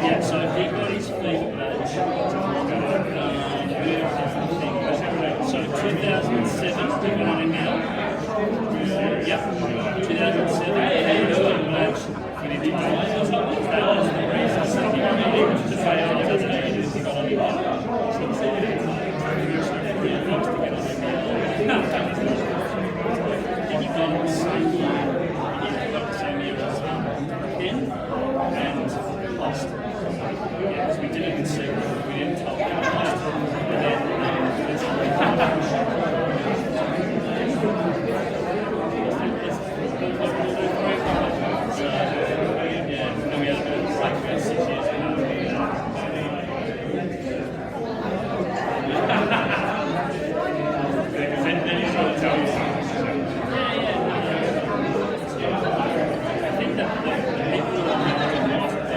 B: Yeah, so he got his feet badge. So 2007, he got an email. Yep, 2007, he got a badge. That was the reason he got to say on the other day he got on the email. And he got the same year. He got the same year as Ken, and lost. Yeah, because we did it in secret. We didn't tell him. And then we had a bit of like about 6 years because then he's trying to tell you something. I think that the people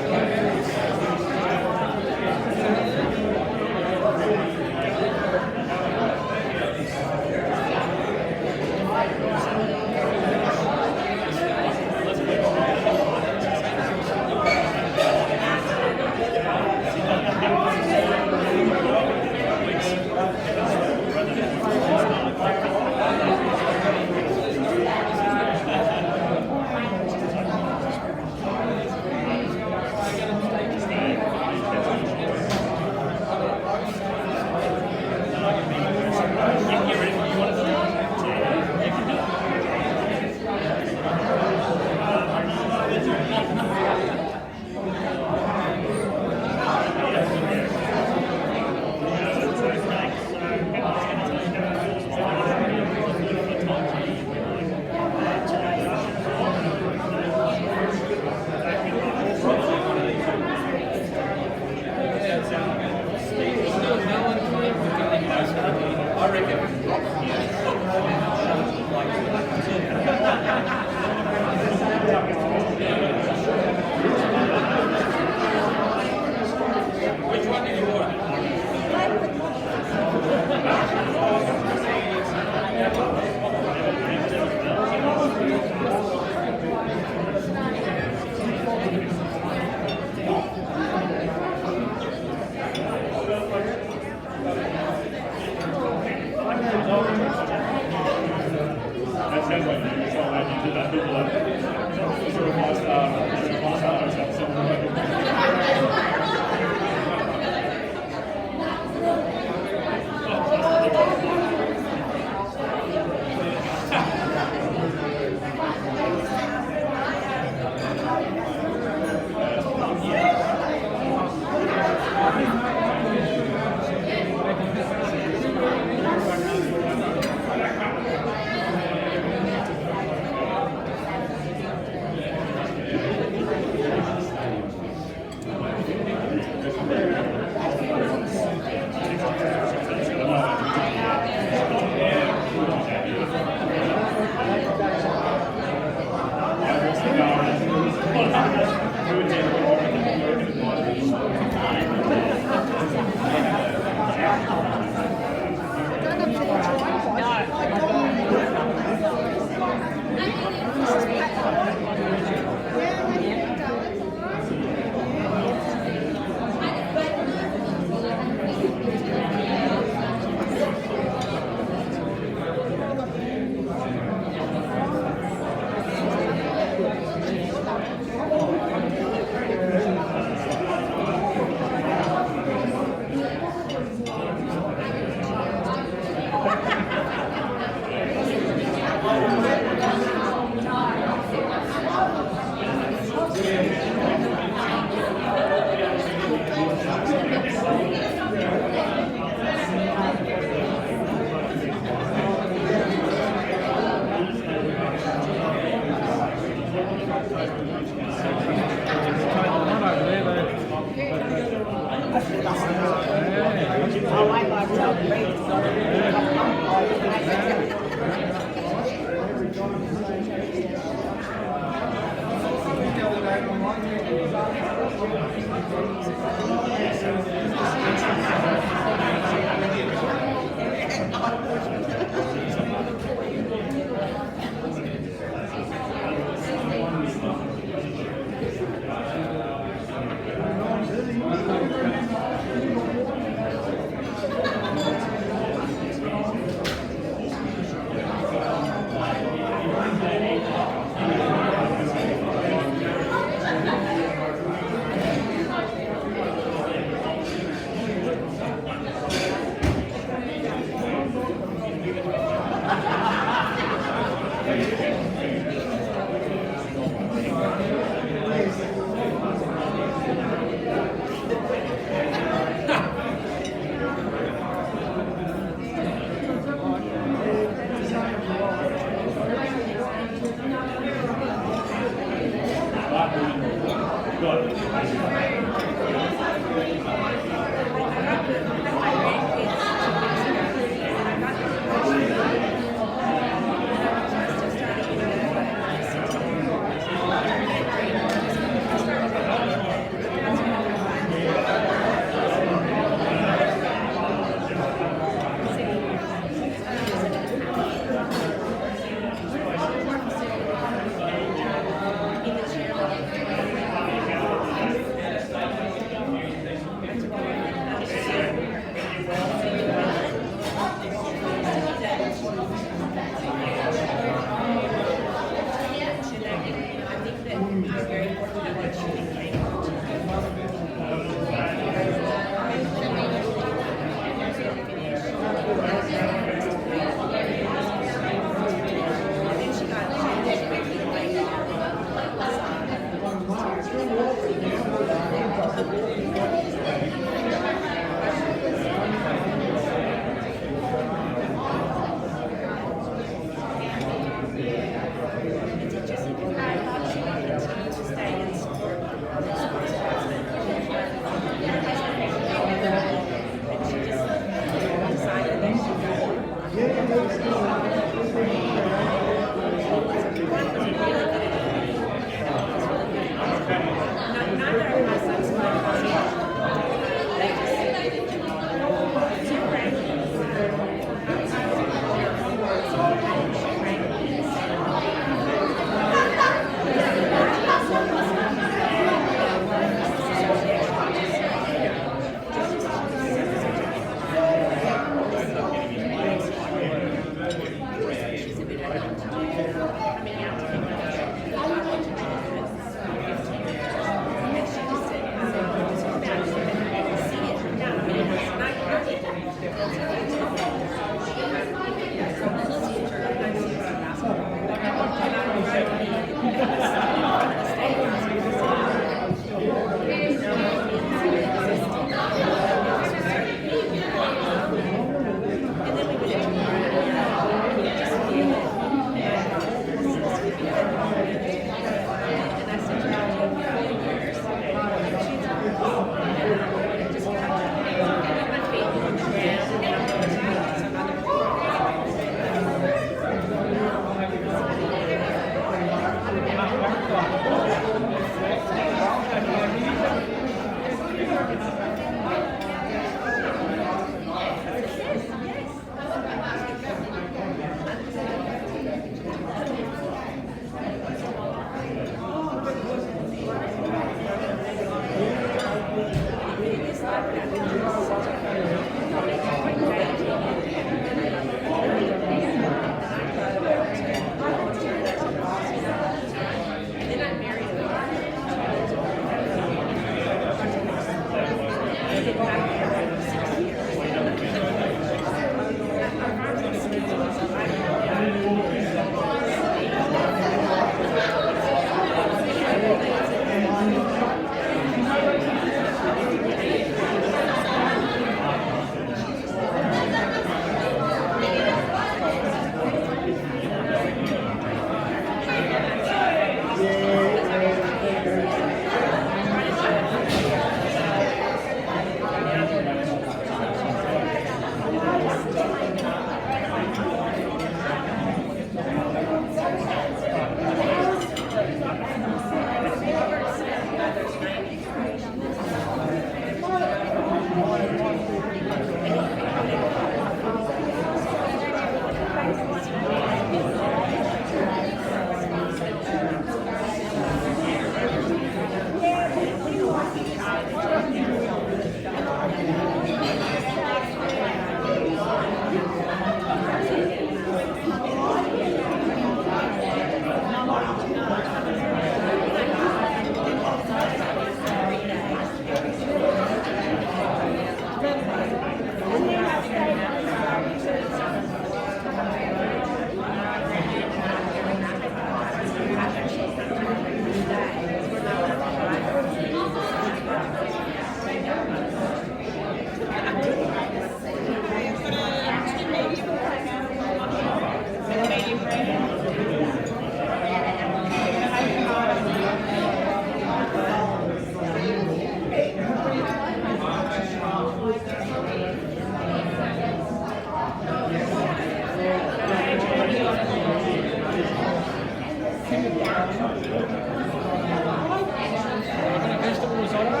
P: Vegetable risotto.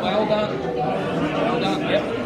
P: Well done. Well done. Yep.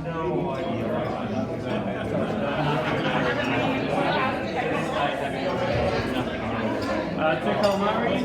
Q: No idea.
B: Two calamari.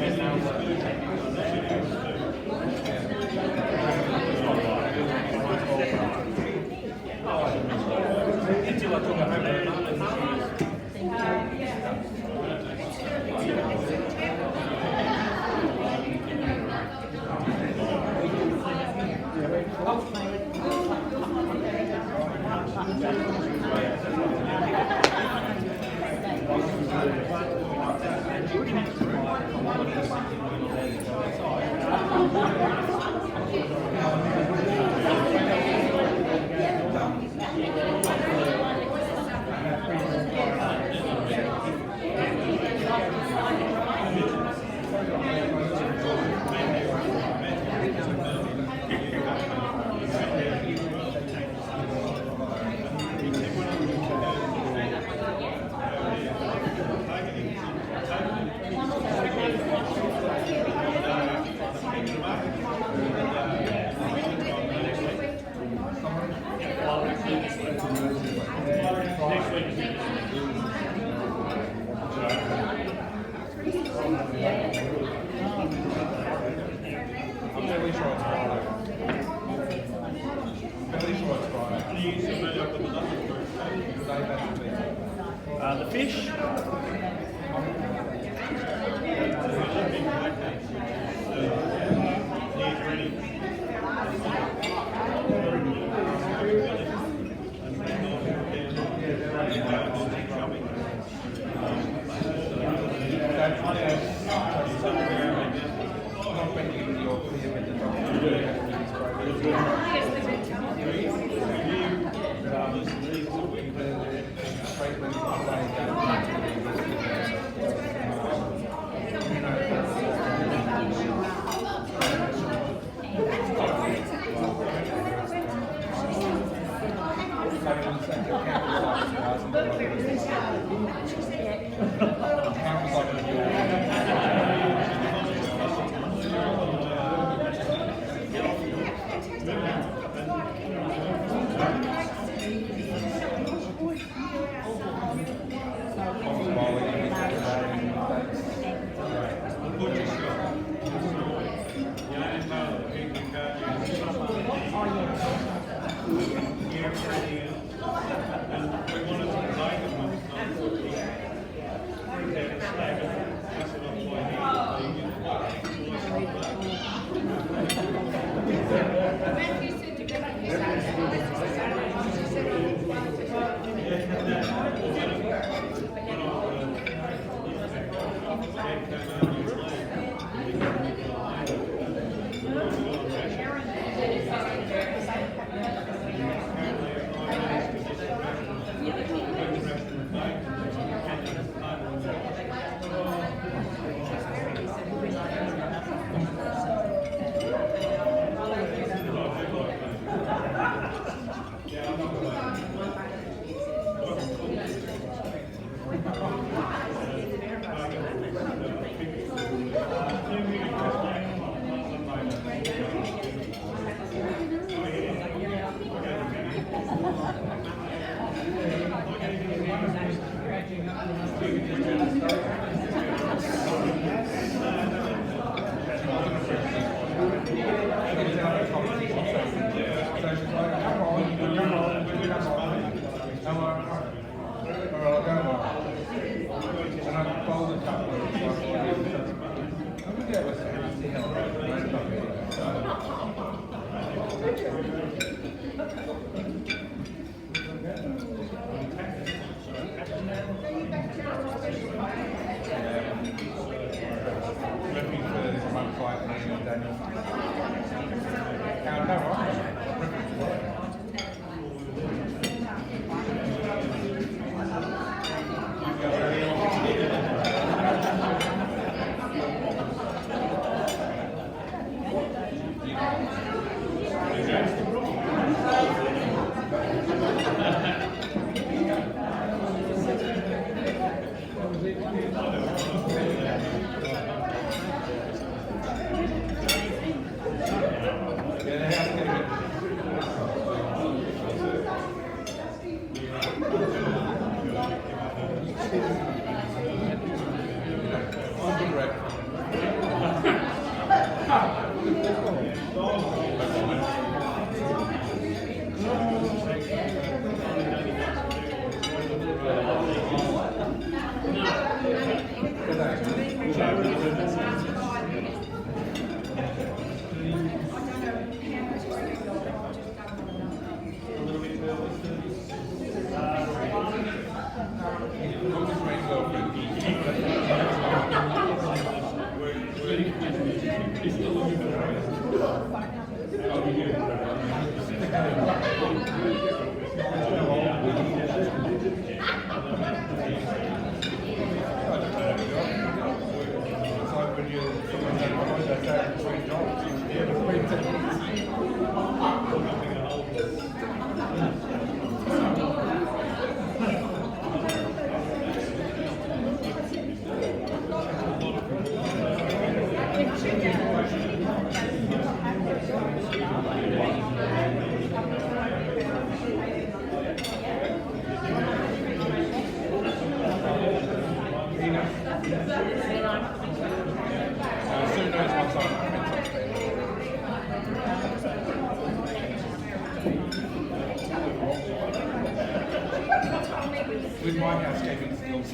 B: The fish.
Q: With my housekeeping skills.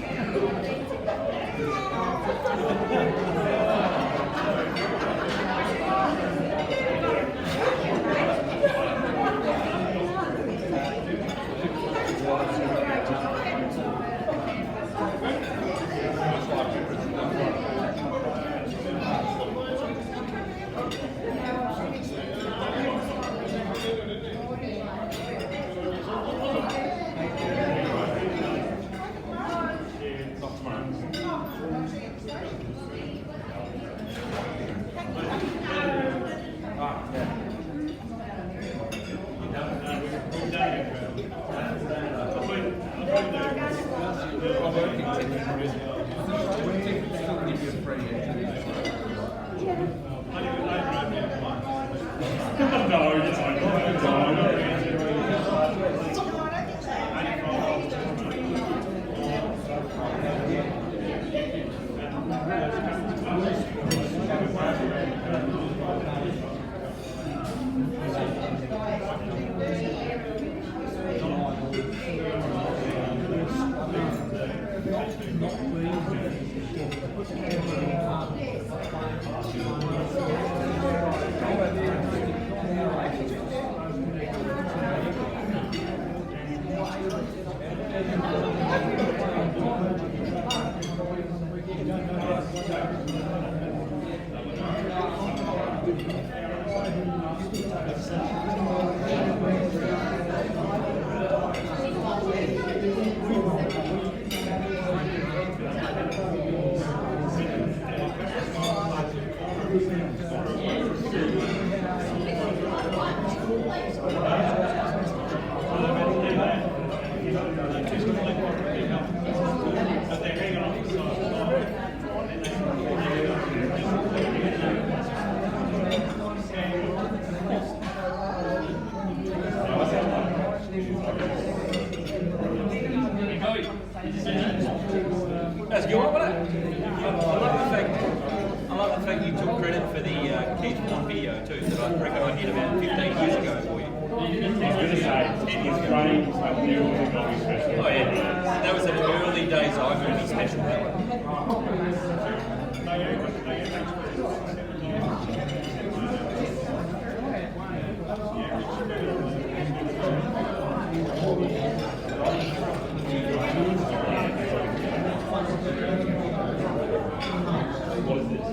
R: That's good, wasn't it? I love the fact you took credit for the Keith One video too, that I reckon I did about 15 years ago for you.
A: I was going to say, 10 years training, so there was a coffee special.
R: Oh yeah, that was the early days iMovie special, that one.
A: What is this?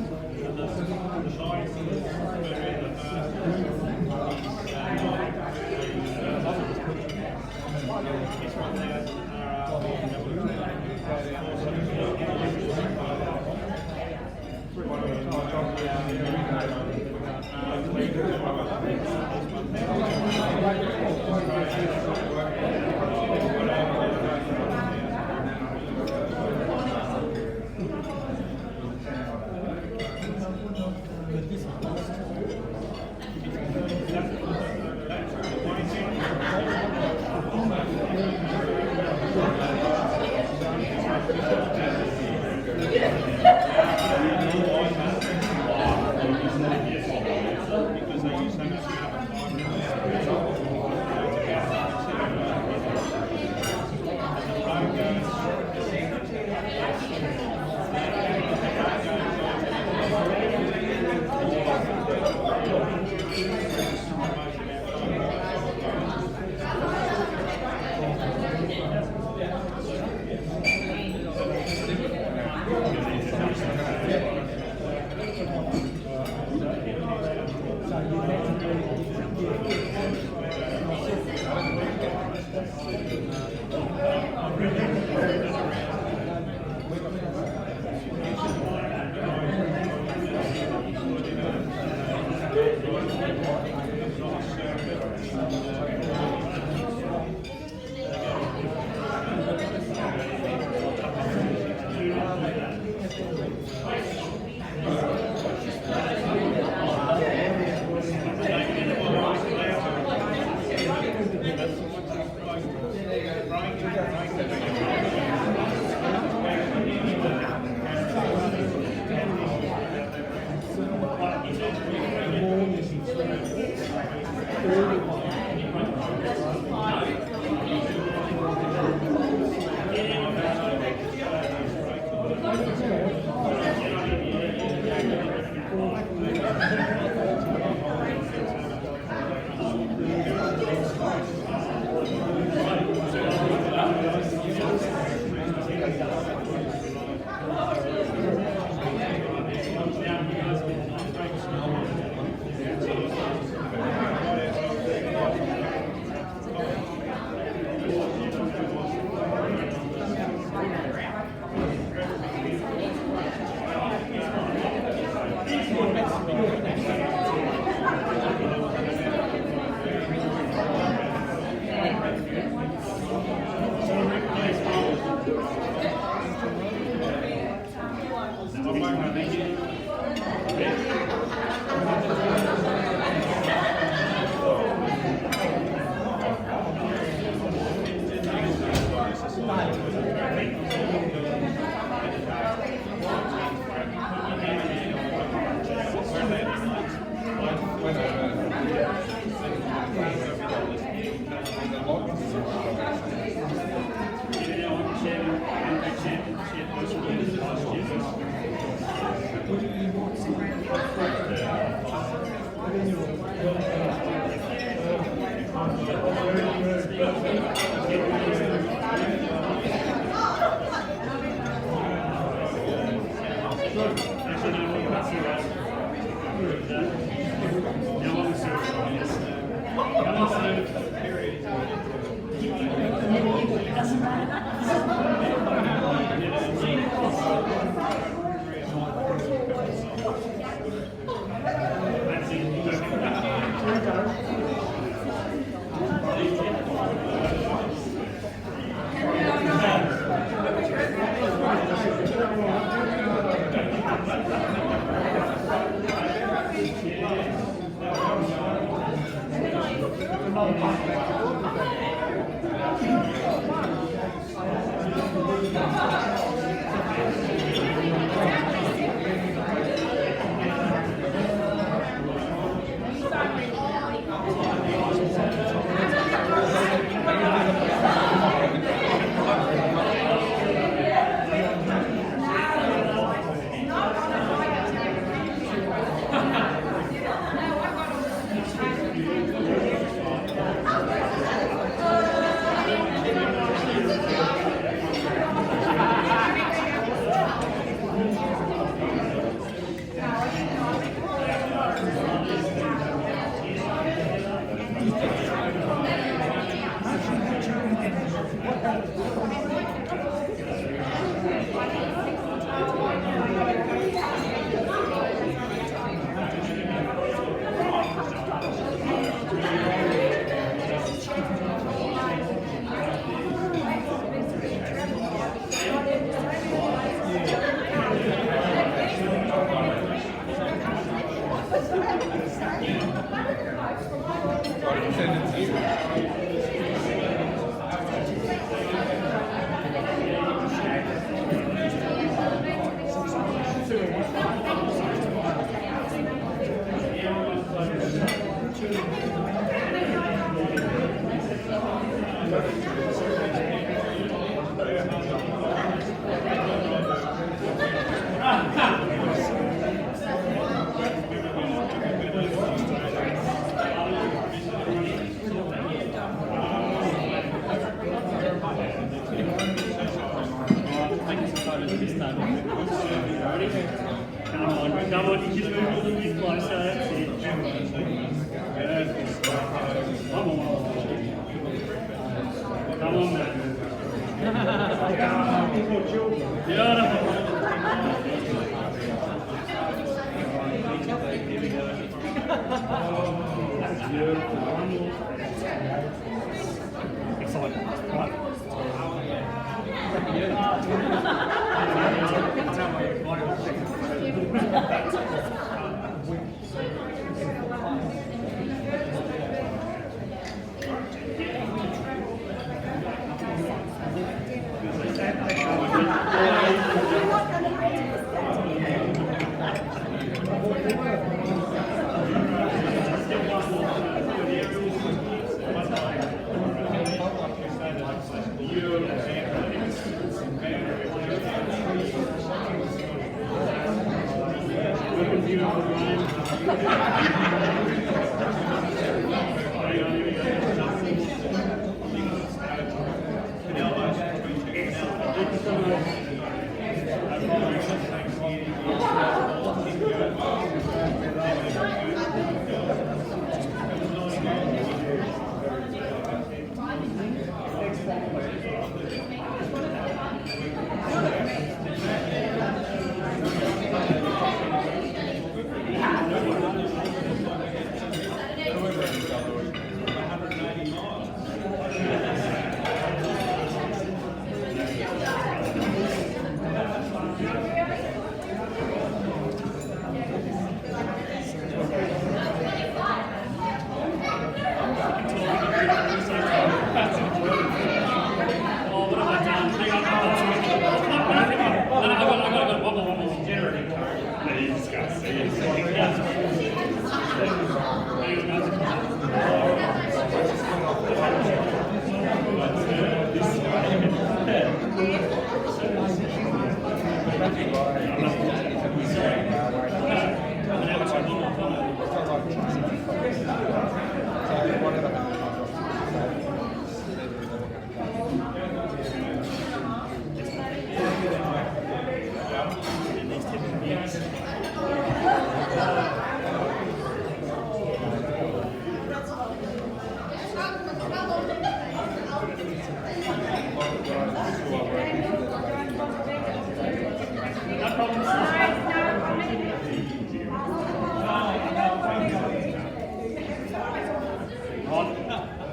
B: Come on, you just move a little bit closer, that's it. Good. Come on. Come on, man.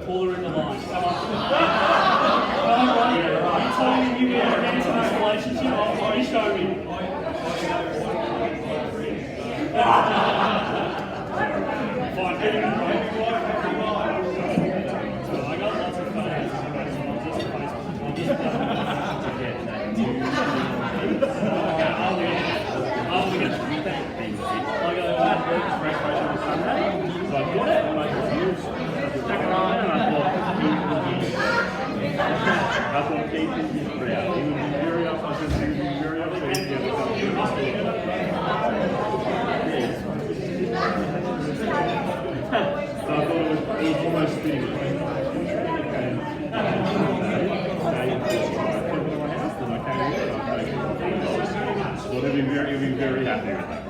B: Pull her in the line. Come on. Come on, Ronnie. You told me you were against this relationship. You show me. Fine, get him right. I got lots of photos. I'll get it. I got a registration on Sunday, so I've got it and I can use check it on and I thought Keith is pretty out. He would be very up, I said he would be very up, so he'd be able to come to so I thought it was almost fitting. So he'll be very happy with that.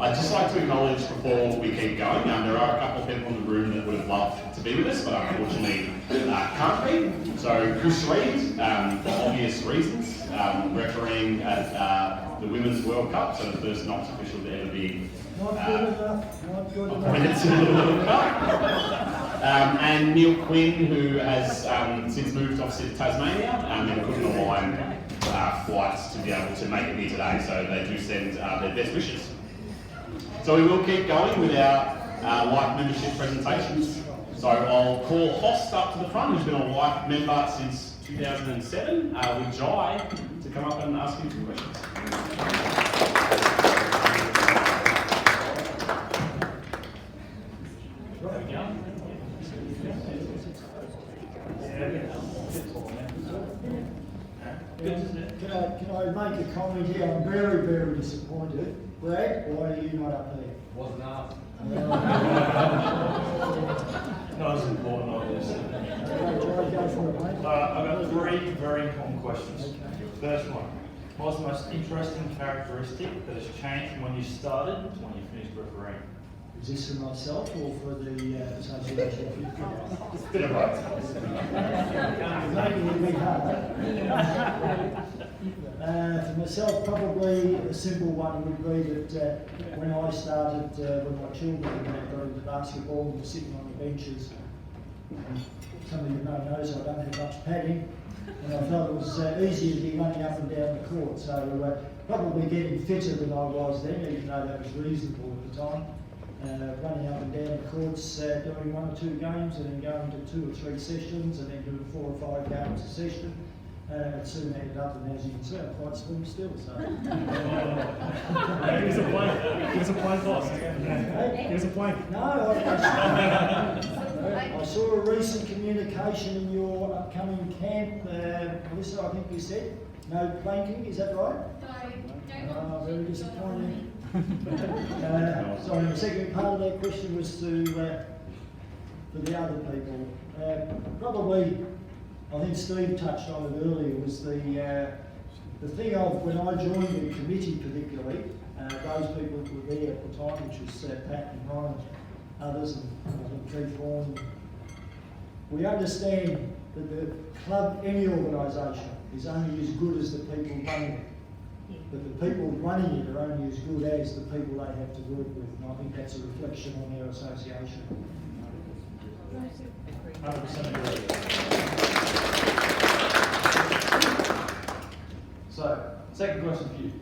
A: I'd just like to acknowledge before we keep going, there are a couple of people in the room that would have loved to be with us, but unfortunately can't be. So Chris Reed, for obvious reasons, refereeing at the Women's World Cup, so the first Knox official to ever be appointed to the World Cup. And Neil Quinn, who has since moved obviously to Tasmania, and couldn't align flights to be able to make it here today, so they do send their best wishes. So we will keep going with our life membership presentations. So I'll call Host up to the front, who's been a life member since 2007, with Jai to come up and ask him some questions. There we go.
S: Can I make a comment here? I'm very, very disappointed. Brad, why are you not up there?
Q: Wasn't asked. Not as important, obviously. I've got three very important questions. First one, what's the most interesting characteristic that has changed from when you started to when you finished refereeing?
S: Is this for myself or for the association?
Q: Bit of both.
S: Making it a bit hard. For myself, probably a simple one would be that when I started, when my children got into basketball and were sitting on the benches, and some of you may know, so I don't have much padding, and I felt it was easier to be running up and down the court. So probably getting fitter than I was then, even though that was reasonable at the time. Running up and down the courts, doing 1 or 2 games, and then going to 2 or 3 sessions, and then doing 4 or 5 games a session. It soon ended up, and as you can see, I'm quite slim still. So.
O: Give us a plank. Give us a plank, boss. Give us a plank.
S: No, I saw a recent communication in your upcoming camp, Melissa. I think you said no planking. Is that right? No. Very disappointing. Sorry, the second part of that question was to for the other people. Probably, I think Steve touched on it earlier, was the thing of when I joined the committee particularly, those people that were there at the time, which was Pat and Ron, others, and I think Keith Vaughan, we understand that the club, any organisation, is only as good as the people running it. But the people running it are only as good as the people they have to work with, and I think that's a reflection on their association.
Q: 100% agree. So, second question for you.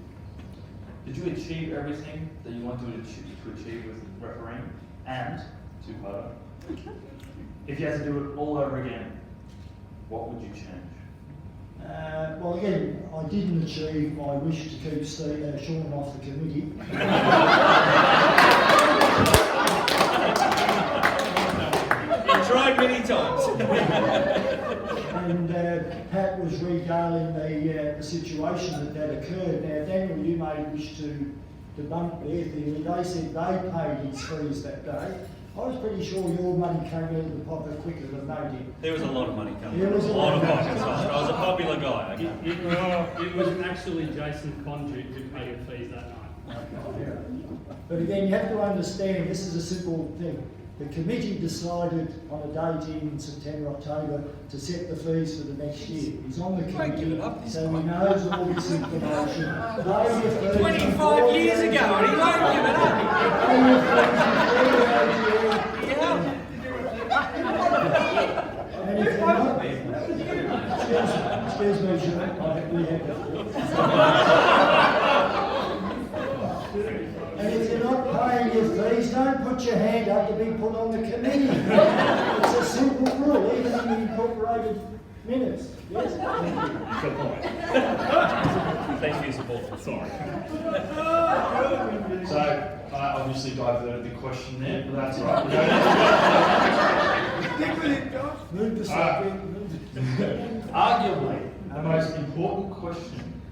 Q: Did you achieve everything that you wanted to achieve with refereeing? And, two-parter, if you had to do it all over again, what would you change?
S: Well, again, I didn't achieve my wish to keep Sean off the committee.
R: You tried many times.
S: And Pat was regaling the situation that occurred. Now, Daniel, you may wish to debunk their theory. They said they paid his fees that day. I was pretty sure your money came out of the pocket quicker than they did.
R: There was a lot of money coming.
S: There was a lot of
R: pockets. I was a popular guy. Okay.
B: It was actually Jason Conduit who paid the fees that night.
S: But again, you have to understand, this is a simple thing. The committee decided on a date in September, October to set the fees for the next year. He's on the committee, so he knows all this information.
R: 25 years ago, and he won't give it up.
S: Excuse me, Sean, I think we have And if you're not paying your fees, don't put your hand up to be put on the committee. It's a simple rule, even in the incorporated minutes. Yes?
O: Good point. Thanks for your support. Sorry.
Q: So, I obviously diverted the question there, but that's all right.
S: Move the subject.
Q: Arguably, the most important question: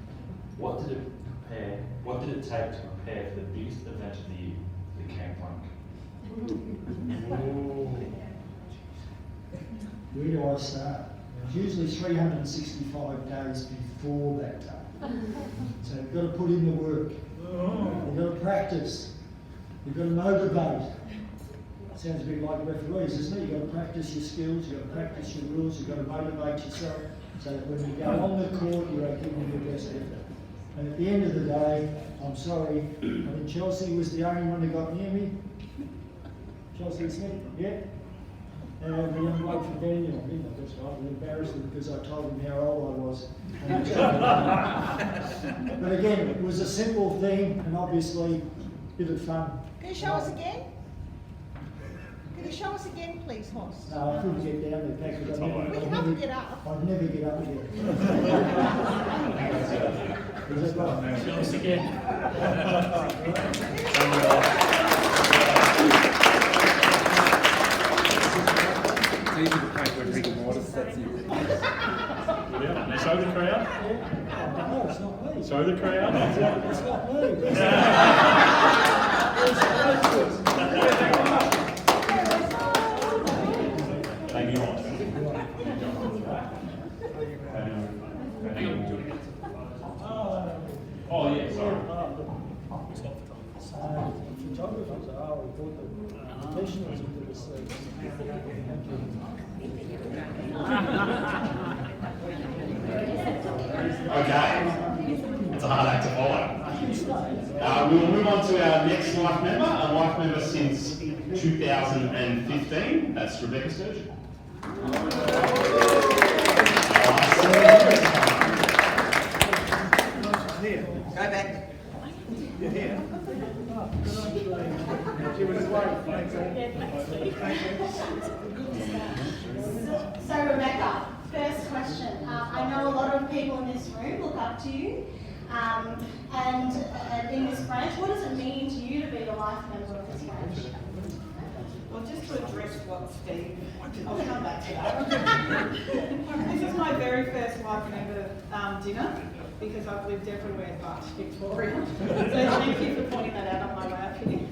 Q: what did it take to prepare for the biggest event of the year, the Camp Lunk?
S: Where do I start? It's usually 365 days before that day. So you've got to put in the work. You've got to practice. You've got to motivate. Sounds a bit like referees, isn't it? You've got to practice your skills, you've got to practice your rules, you've got to motivate yourself so that when you go on the court, you're giving your best effort. And at the end of the day, I'm sorry, I think Chelsea was the only one who got near me. Chelsea Smith, yeah? The young bloke from Daniel, that's right, I embarrassed him because I told him how old I was. But again, it was a simple thing and obviously a bit of fun.
F: Can you show us again? Can you show us again, please, Hoss?
S: No, I couldn't get down there, because
F: We can have to get up.
S: I'd never get up again. Is that right?
B: Show us again.
O: It's easy to paint with rigor mortis, that's it.
A: Yeah. Show the crowd.
S: No, it's not me.
A: Show the crowd.
S: It's not me.
A: Thank you, Hoss. Oh, yeah, sorry.
S: Photographers, we thought the professionals into this thing.
A: Okay. It's a hard act to follow. We will move on to our next life member, a life member since 2015. That's Rebecca Sturgeon.
T: Go back. You're here.
J: So Rebecca, first question. I know a lot of people in this room look up to you. And in this branch, what does it mean to you to be a life member of this branch?
T: Well, just to address what Steve, I'll come back to that. This is my very first life member dinner, because I've lived everywhere but Victoria. So thank you for pointing that out on my way up here.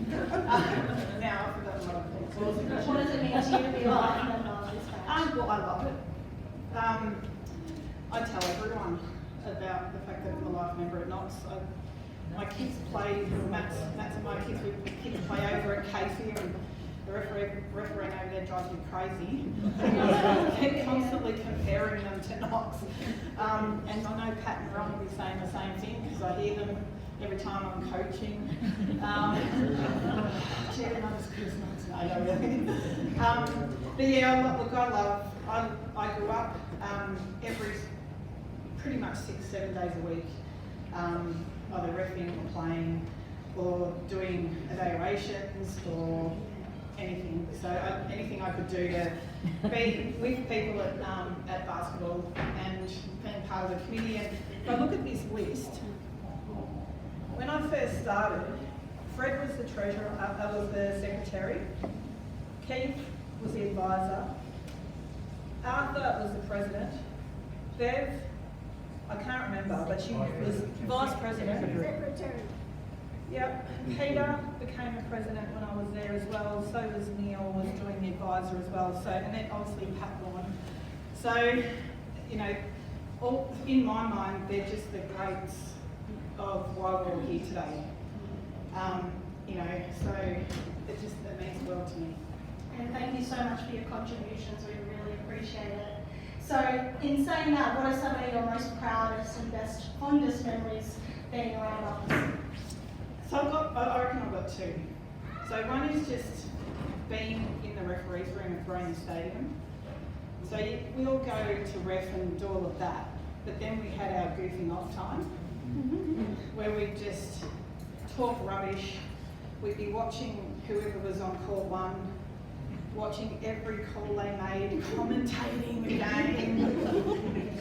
T: Now I've forgotten what I'm thinking.
J: What does it mean to you to be a life member of this branch?
T: Well, I love it. I tell everyone about the fact that I'm a life member at Knox. My kids play, Matt's and my kids play over at Casey, and the refereeing over there drives me crazy. They're constantly comparing them to Knox. And I know Pat and Ron will be saying the same thing because I hear them every time I'm coaching. They're not as good as Knox, no, I don't really. But yeah, look, I grew up every pretty much 6-7 days a week, either refereeing or playing or doing evaluations or anything. So anything I could do to be with people at basketball and being part of the committee. And if I look at this list, when I first started, Fred was the treasurer, I was the secretary, Keith was the advisor, Arthur was the president, Bev, I can't remember, but she was vice president.
H: Secretary.
T: Yep. Peter became the president when I was there as well. So was Neil, was doing the advisor as well. So, and then obviously Pat Lawn. So, you know, all in my mind, they're just the greats of why we're all here today. You know, so it means well to me.
J: And thank you so much for your contributions. We really appreciate it. So, in saying that, what are some of your most proudest and fondest memories being around us?
T: So I reckon I've got two. So one is just being in the referees room at Verona Stadium. So we all go to ref and do all of that, but then we had our goofing off time, where we just talk rubbish. We'd be watching whoever was on call one, watching every call they made, commentating the game,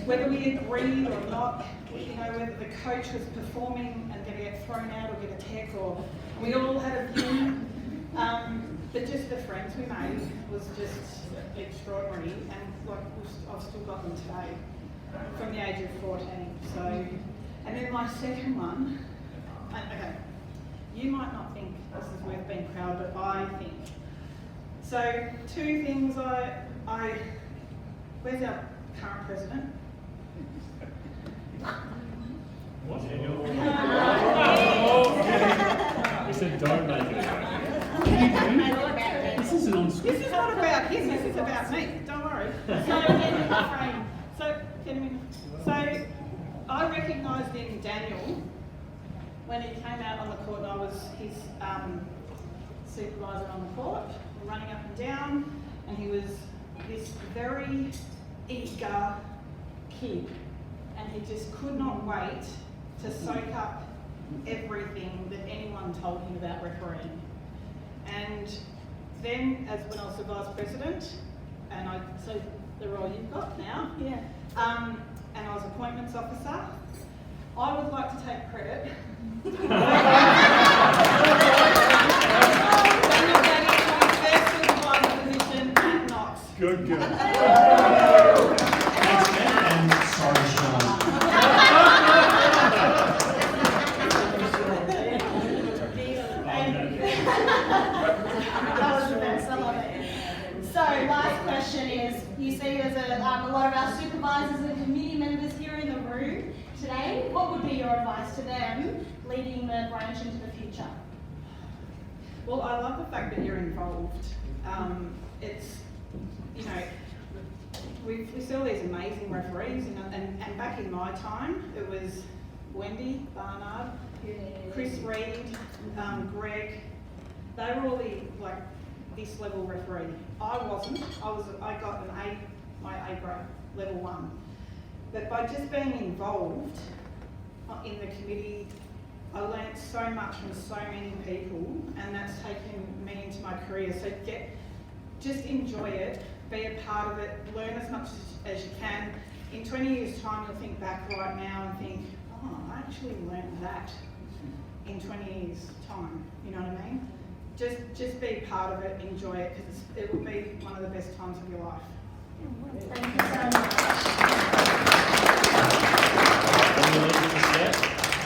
T: whether we agreed or not, you know, whether the coach was performing and going to get thrown out or get a tech, or we all had a view. But just the friends we made was just extraordinary, and like I've still got them today. from the age of 14. So, and then my second one, okay, you might not think this is worth being proud, but I think. So, two things where's our current president?
A: What? We said don't make it
T: This isn't on screen. This is not about him, this is about me. Don't worry. So I recognised in Daniel when he came out on the court, and I was his supervisor on the court, running up and down, and he was this very eager kid, and he just could not wait to soak up everything that anyone told him about refereeing. And then, as when I was the vice president, and so the role you've got now, and I was appointments officer, I would like to take credit. Position at Knox.
A: Good.
L: Thanks, Ben, and sorry, Sean.
J: That was the best, I love it. So, last question is, you see there's a lot of our supervisors and committee members here in the room today. What would be your advice to them leading the branch into the future?
T: Well, I love the fact that you're involved. It's, you know, we see all these amazing referees, and back in my time, it was Wendy Barnard, Chris Reed, Greg. They were all this level referee. I wasn't. I got my A grade, level 1. But by just being involved in the committee, I learnt so much from so many people, and that's taken me into my career. So just enjoy it, be a part of it, learn as much as you can. In 20 years' time, you'll think back right now and think, oh, I actually learned that in 20 years' time. You know what I mean? Just be part of it, enjoy it, because it will be one of the best times of your life.
J: Thank you so much.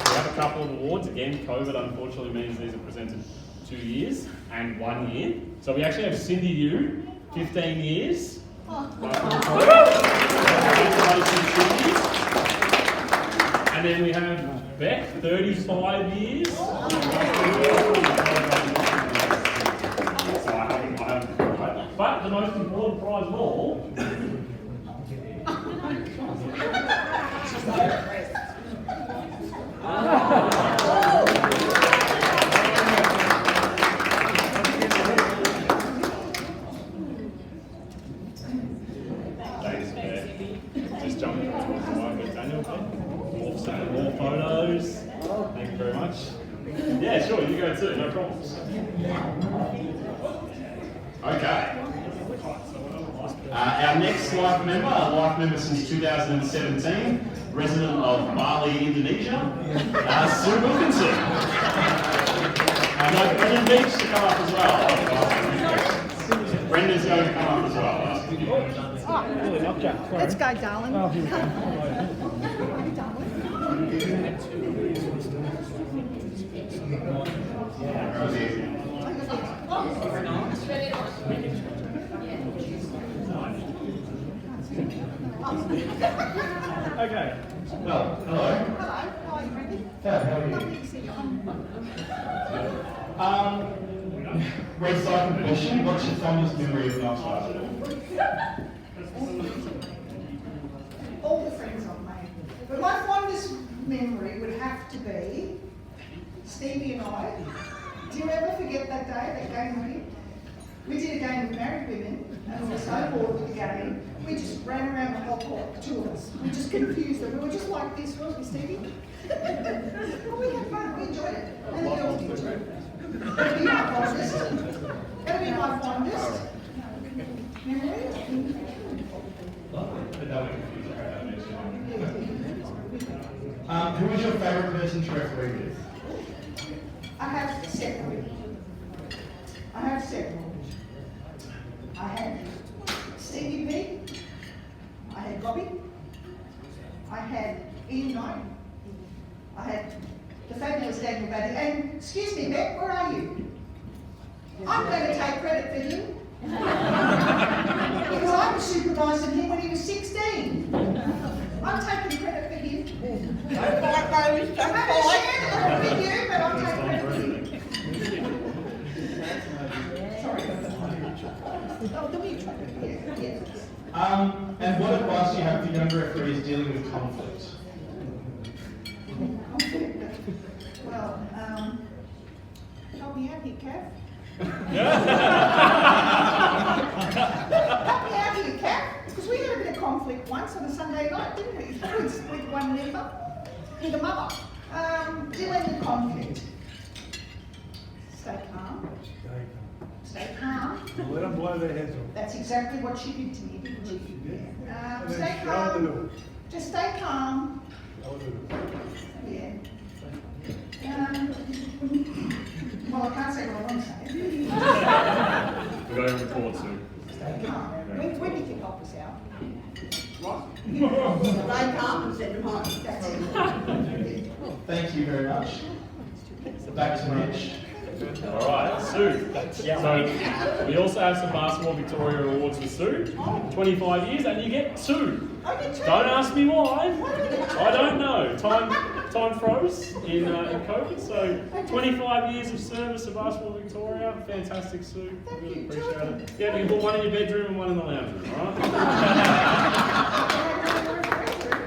A: We have a couple of awards. Again, COVID unfortunately means these are presented 2 years and 1 year. So we actually have Cindy Yu, 15 years. Congratulations, Cindy. And then we have Beck, 35 years. But the most important prize of all, thanks, Beck. Just jumping towards the mic with Daniel, more photos. Thank you very much. Yeah, sure, you go too, no problems. Okay. Our next life member since 2017, resident of Bali, Indonesia, Sue Wilkinson. No, Brendan Beach to come up as well. Brendan's going to come up as well.
F: Let's go, darling.
P: Oh, here we
L: Okay. Well, hello.
F: Hello. How are you, Brendan?
L: How are you? Red cycle question. What's your fondest memory of Knox High School?
F: All the friends I've made. But my fondest memory would have to be Stevie and I. Do you ever forget that day, that game we did? We did a game with married women, and we were so bored with the game, we just ran around the whole court, the two of us. We just confused them. We were just like this, weren't we, Stevie? Well, we had fun, we enjoyed it. And the girls did too. That'd be my fondest. That'd be my fondest memory.
L: Who was your favourite person to referee with?
F: I have several. I had Stevie B, I had Bobby,
T: I'm going to take credit for him. Because I was supervising him when he was 16. I'm taking credit for him. Don't fight, baby, don't fight. I haven't shared it with you, but I'm taking credit for him. Sorry. Oh, the wee truck. Yes.
Q: And what advice do you have for younger referees dealing with conflict?
T: Well, help me out here, Kath. Help me out here, Kath. Because we had a bit of conflict once on a Sunday night, didn't we? With one member and a mother. Dealing with conflict. Stay calm. Stay calm.
I: Let them blow their heads off.
T: That's exactly what she did to me, didn't she? Stay calm. Just stay calm. Yeah. Well, I can't say what I want to say.
O: We're going to report soon.
T: Stay calm. When do you think help us out? What? Stay calm and send them home. That's it.
Q: Thank you very much. Back to Mitch.
A: All right, Sue. So we also have some Basketball Victoria awards for Sue. 25 years, and you get 2. Don't ask me why. I don't know. Time froze in COVID. So 25 years of service to Basketball Victoria. Fantastic, Sue. Really appreciate it. Yeah, you can put one in your bedroom and one in the lounge room. All right.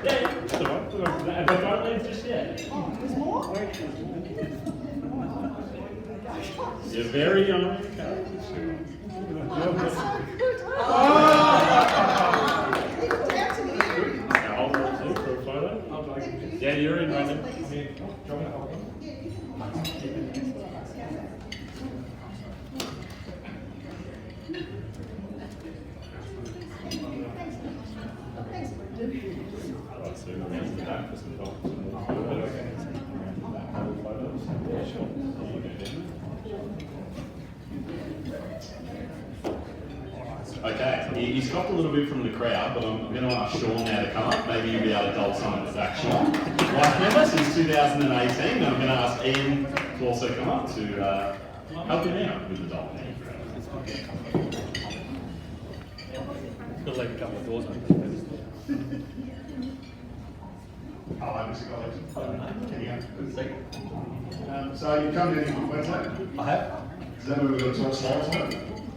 A: Yeah. That's all right. We'll go for that. But don't leave just yet.
T: There's more?
A: You're very young.
T: That's so good.
A: Now hold on for a photo. Yeah, you're in, Brandon. Okay, he's dropped a little bit from the crowd, but I'm going to ask Sean now to come up. Maybe you'll be able to dole some of this back, Sean. Life member since 2018, and I'm going to ask Ian to also come up to help him out with the dole.
O: Got to leave a couple of doors open.
U: Hello, Mr. Collins. Kenny, good to see you. So you've come down from Queensland? I have. Is that where we're going to talk slides on?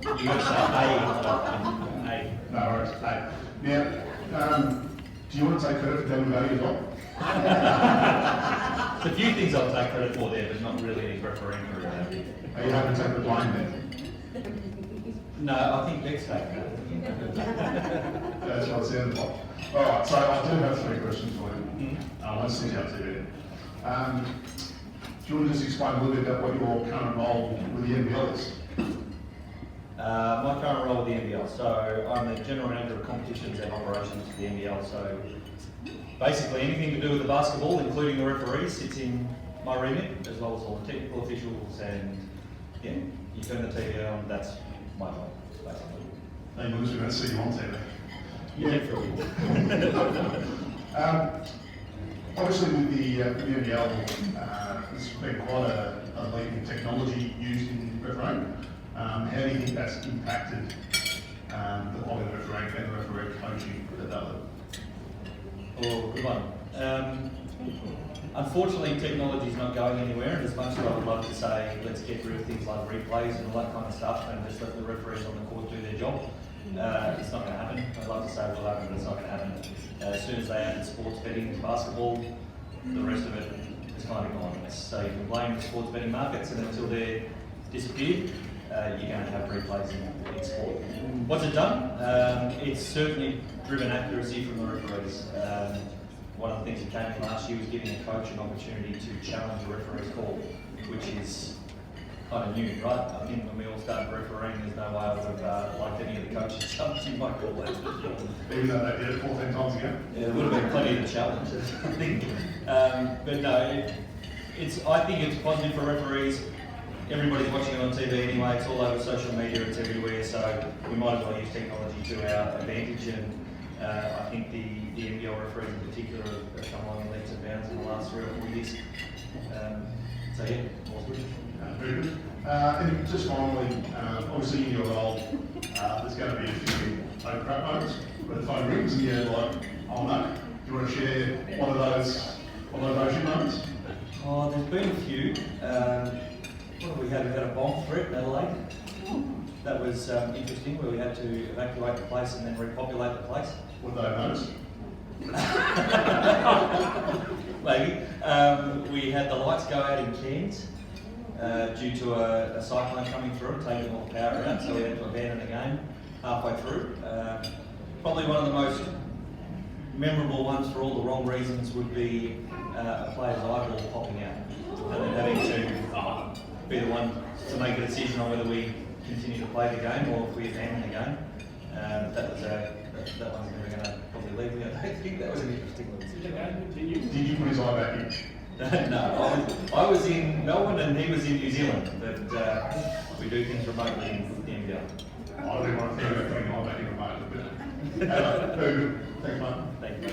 U: You got to say A. No worries, A. Now, do you want to take credit for Devon Valley as well?
R: There's a few things I'll take credit for there, but not really any refereeing career.
U: Are you happy to take the blame then?
R: No, I think Beck's taking that.
U: That's what it sounds like. Alright, so I do have 3 questions for you. Let's see how to do it. Do you want to just explain a little bit about what your current role with the NBL is?
R: My current role with the NBL, so I'm the General Manager of Competitions and Operations for the NBL, so basically anything to do with the basketball, including the referees, sits in my remit, as well as all the technical officials, and yeah, you turn the TV on, that's my job, basically.
U: Hey, we're going to see you on TV.
R: Yeah.
U: Obviously with the NBL, there's been quite a leap in technology used in refereeing. How do you think that's impacted the quality of refereeing and the referee coaching at that level?
R: Oh, good one. Unfortunately, technology is not going anywhere, and as much as I would love to say, let's get rid of things like replays and all that kind of stuff and just let the referees on the court do their job, it's not going to happen. I'd love to say it will happen, but it's not going to happen. As soon as they added sports betting, basketball, the rest of it is kind of gone. So you can blame the sports betting markets, and until they're disappeared, you're going to have replays in sport. What's it done? It's certainly driven accuracy from the referees. One of the things that came from last year was giving a coach an opportunity to challenge a referee's call, which is kind of new, right? I think when we all started refereeing, there's no way I would have liked any of the coaches challenging my call.
U: Even though they did it 14 times ago?
R: Yeah, there would have been plenty of challenges, I think. But no, I think it's positive for referees. Everybody's watching it on TV anyway, it's all over social media, it's everywhere, so we might as well use technology to our advantage, and I think the NBL referees in particular have come along in leaps and bounds in the last 3 or 4 years. So yeah, all's good.
U: Very good. And just finally, obviously in your role, there's going to be a few phone crap moments where the phone rings and you're like, oh no. Do you want to share one of those moments?
R: Oh, there's been a few. What have we had? We had a bomb threat in Adelaide. That was interesting, where we had to evacuate the place and then repopulate the place.
U: What did they notice?
R: Maybe. We had the lights go out in Cairns due to a cyclone coming through and taking all the power out, so we had to abandon the game halfway through. Probably one of the most memorable ones for all the wrong reasons would be a player's eyeball popping out and then having to be the one to make a decision on whether we continue to play the game or if we abandon the game. That one's never going to probably leave me. I don't think that was an interesting one.
U: Did you put his eye back in?
R: No, I was in Melbourne and he was in New Zealand, but we do things remotely in India.
U: I do want to think about putting eye back in remotely, but very good. Thanks, mate.
R: Thank you.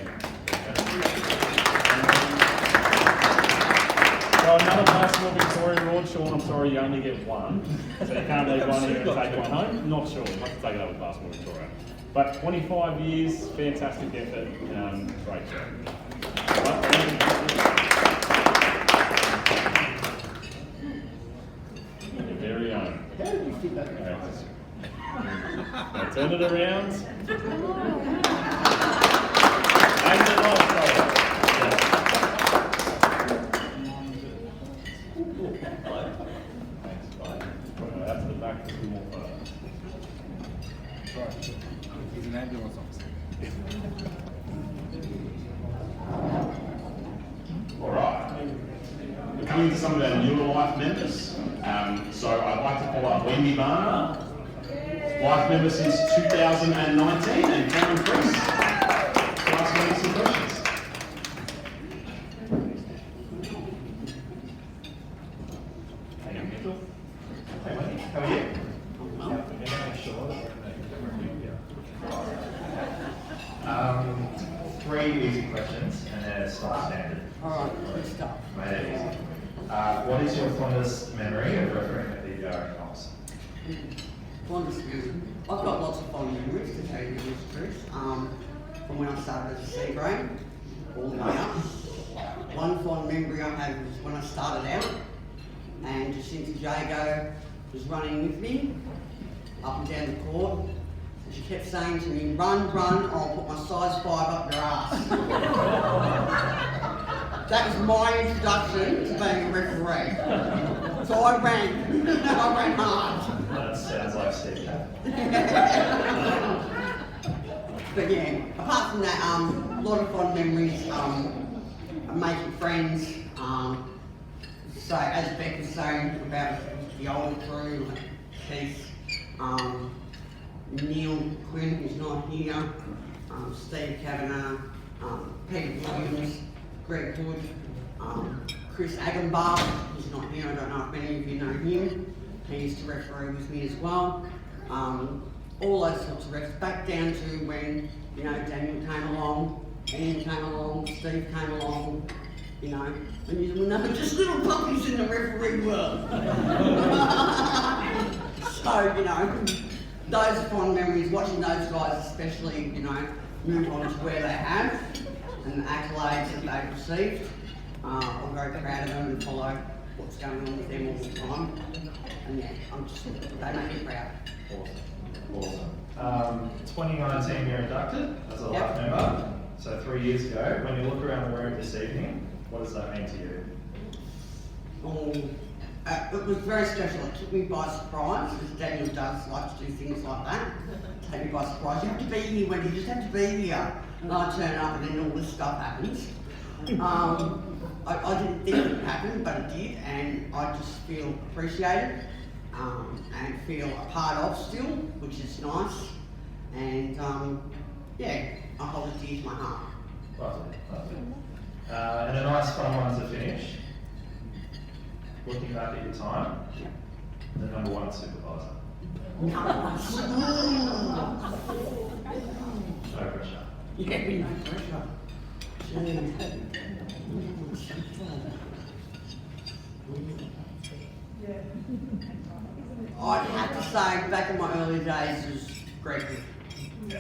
A: So another personal Victoria award, Sean, I'm sorry you only get one. So you can't leave one here and take one home. Not sure, we'll have to take it up with Basketball Victoria. But 25 years, fantastic effort, great job. Your very own.
S: How did you fit that in?
A: Now turn it around. And the last roller. Out to the back, a few more photos.
O: Right. He's an ambulance officer.
U: All right. We're coming to some of our newer life members. So I'd like to call up Wendy Barner, life member since 2019, and Cameron Priest to ask Wendy some questions. Hey, Mitchell. Hey, Wendy. How are you?
C: Three easy questions, and they're stock standard.
V: Alright, good stuff.
C: Made it easy. What is your fondest memory of refereeing at VBRA Knox?
V: Fondest memory. I've got lots of fond memories to tell you the truth. From when I started as a C grade, all the way up. One fond memory I have was when I started out, and Jacinta Jago was running with me up and down the court. And she kept saying to me, run, run, or I'll put my size 5 up your ass. That was my introduction to being a referee. So I ran hard.
C: That sounds like Steve.
V: But yeah, apart from that, a lot of fond memories, making friends. So as Beck was saying about the older crew, Keith, Neil Quinn, who's not here, Steve Kavanagh, Peter Williams, Greg Hood, Chris Agenbar, who's not here, I don't know if many of you know him. He used to referee with me as well. All those sorts of refs, back down to when, Daniel came along, Ian came along, Steve came along, when they were just little puppies in the referee world. So, those are fond memories, watching those guys especially, move on to where they have, and the accolades that they've received. I'm very proud of them and follow what's going on with them all the time. And yeah, they make me proud.
C: Awesome. 2019 you're inducted as a life member, so 3 years ago. When you look around the room this evening, what does that mean to you?
V: It was very special. It took me by surprise, because Daniel does like to do things like that. Take me by surprise. You have to be here, Wendy, you just have to be here. And I turn up and then all this stuff happens. I didn't think it would happen, but it did, and I just feel appreciated and feel a part of still, which is nice. And yeah, I hold it dear to my heart.
C: Lovely. And a nice fun one to finish. Looking back at your time, the number one supervisor. No pressure.
V: Yeah, no pressure. I'd have to say, back in my early days, was Greg. He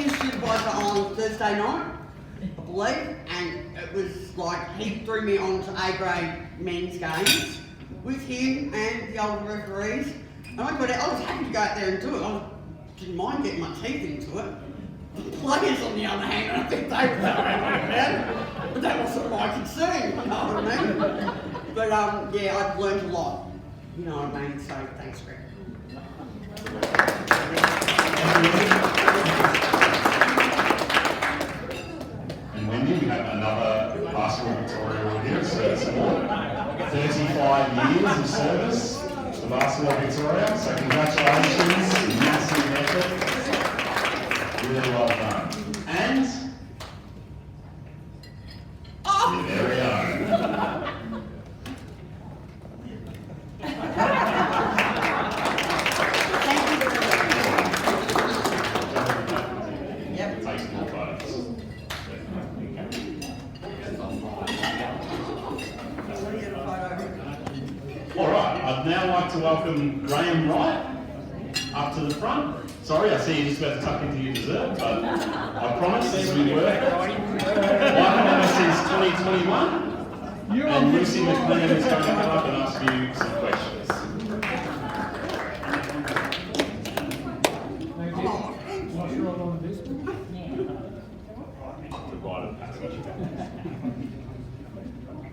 V: was supervisor on Thursday night, I believe, and it was like he threw me onto A-grade men's games with him and the older referees. And I was happy to go out there and do it. I didn't mind getting my teeth into it. The players, on the other hand, I think they were around, but that wasn't my concern, you know what I mean? But yeah, I've learned a lot, you know what I mean? So thanks, Greg.
U: And Wendy, we have another Basketball Victoria award here, service award. 35 years of service to Basketball Victoria, so congratulations, massive effort. Really well done. And your very own.
V: Yep.
U: Takes more photos. All right, I'd now like to welcome Graham Wright up to the front. Sorry, I see you're just about to tuck into your dessert, but I promise this will be worth it. Welcome on since 2021, and Lucy McLean is going to come up and ask you some questions.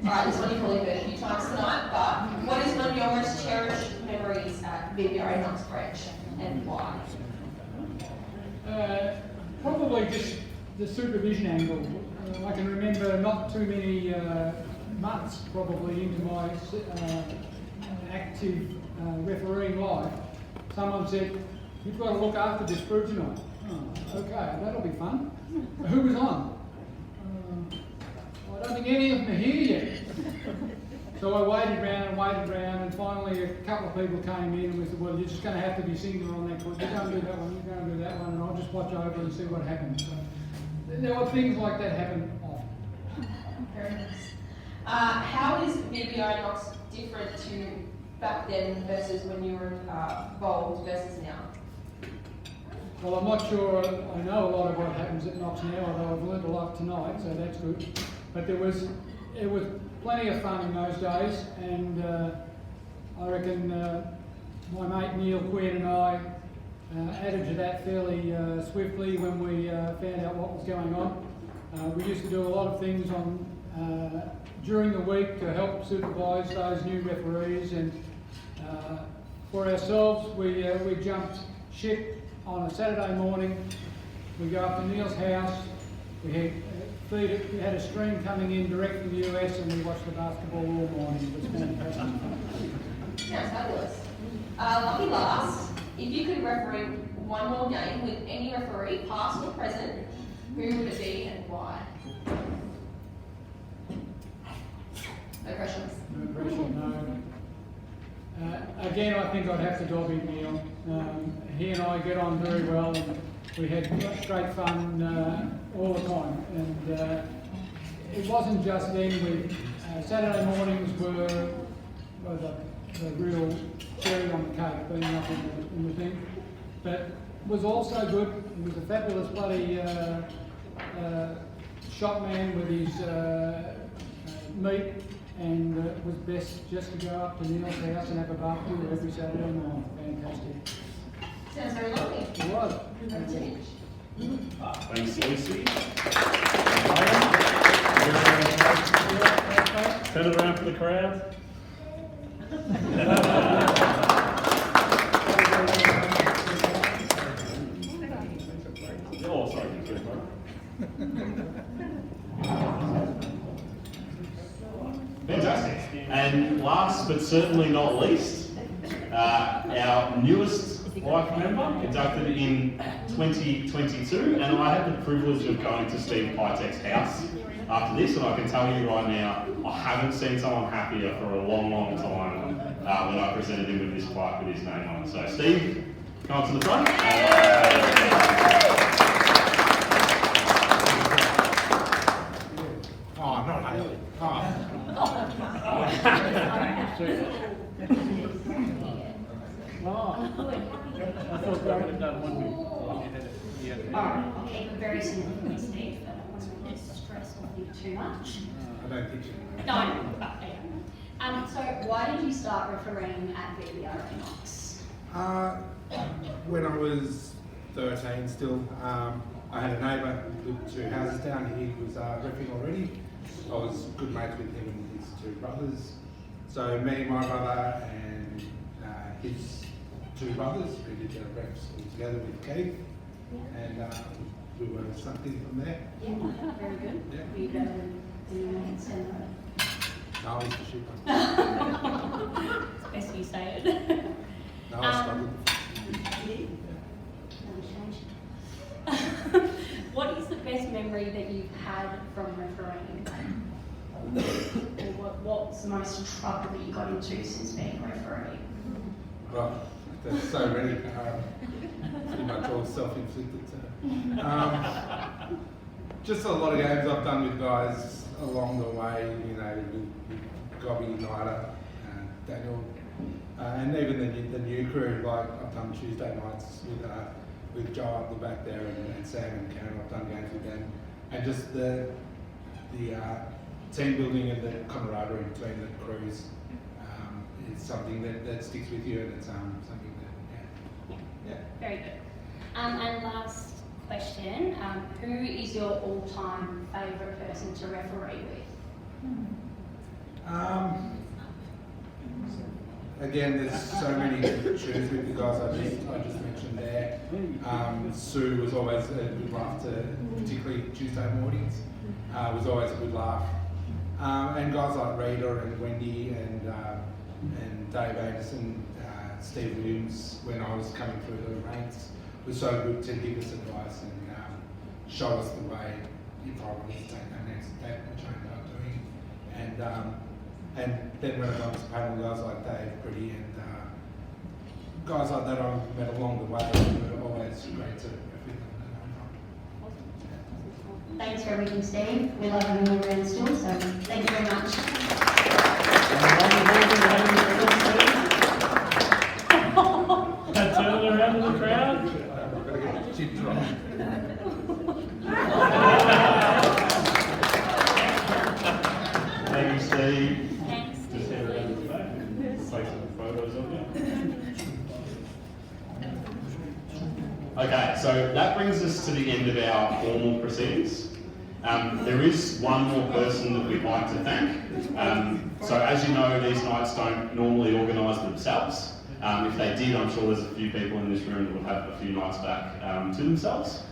D: Alright, this one you've probably heard a few times tonight, but what is one of your most cherished memories at VBRA Knox branch and why?
E: Probably just the supervision angle. I can remember not too many months probably into my active refereeing life, someone said, "You've got to look after this crew tonight." Oh, okay, that'll be fun. Who was on? I don't think any of them are here yet. So I waited around, and finally a couple of people came in and we said, "Well, you're just going to have to be singular on that court. You can't do that one, you can't do that one, and I'll just watch over and see what happens." So there were things like that happen often.
D: Very nice. How is VBRA Knox different to back then versus when you were involved versus now?
E: Well, I'm not sure I know a lot of what happens at Knox now, although I've learned a lot tonight, so that's good. But it was plenty of fun in those days, and I reckon my mate Neil Quinn and I added to that fairly swiftly when we found out what was going on. We used to do a lot of things during the week to help supervise those new referees, and for ourselves we jumped ship on a Saturday morning. We go up to Neil's house, we had a stream coming in direct from the US, and we watched the basketball all morning. It was fantastic fun.
D: Sounds fabulous. Lucky last, if you could referee one more game with any referee, past or present, who would it be and why? No questions.
E: No pressure, no. Again, I think I'd have to dobby Neil. He and I get on very well, and we had great fun all the time. And it wasn't just then. Saturday mornings were the real cherry on the cake, being up in the thing. But it was also good. He was a fabulous bloody shop man with his meat, and it was best just to go up to Neil's house and have a barbecue every Saturday morning. Fantastic.
D: Sounds very lovely.
E: It was.
A: Thanks, Lucy. Turn it around for the crowd. Oh, sorry.
U: Fantastic.
A: And last but certainly not least, our newest life member, inducted in 2022, and I had the privilege of going to Steve Pytek's house after this, and I can tell you right now, I haven't seen someone happier for a long, long time when I presented him with this plaque with his name on it. So Steve, come up to the front.
P: I thought we would have done one before.
J: Alright, I'll keep it very simple for me, Steve. I don't want to stress or think too much.
U: I don't think so.
J: No, but yeah. So why did you start refereeing at VBRA Knox?
U: When I was 13 still, I had a neighbour who lived 2 houses down. He was refereeing already. I was good mates with him and his 2 brothers. So me, my brother and his 2 brothers, we did the refs all together with Keith. And we were something from there.
J: Yeah, very good.
U: Yeah.
J: Were you better than anyone else in there?
U: No, I used to shoot one.
J: It's best you say it.
U: No, I struggled.
J: What is the best memory that you've had from refereeing? Or what's the most trouble that you got into since being a referee?
U: Well, there's so many. Pretty much all self-inflicted. Just a lot of games I've done with guys along the way, you know, with Gobby, Nida, Daniel, and even the new crew. Like I've done Tuesday nights with Joe up the back there and Sam and Karen. I've done games with them, and just the team building and the camaraderie between the crews is something that sticks with you, and it's something that yeah.
J: Very good. And last question, who is your all-time favourite person to referee with?
U: Again, there's so many to choose with the guys I just mentioned there. Sue was always a good laugh particularly Tuesday mornings. Was always a good laugh. And guys like Rita and Wendy and Dave Anderson, Steve Williams, when I was coming through the ranks, was so good to give us advice and show us the way if I wanted to take that next step, which I ended up doing. And then when it comes to panel, guys like Dave Pretty and guys like that I've met along the way were always great to refer them.
J: Thanks for everything, Steve. We love having you around still, so thank you very much.
A: Turn around to the crowd. Thank you, Steve.
J: Thanks.
A: Just head around to the back and take some photos of you. Okay, so that brings us to the end of our formal proceedings. There is one more person that we'd like to thank. So as you know, these nights don't normally organise themselves. If they did, I'm sure there's a few people in this room that would have a few nights back to themselves.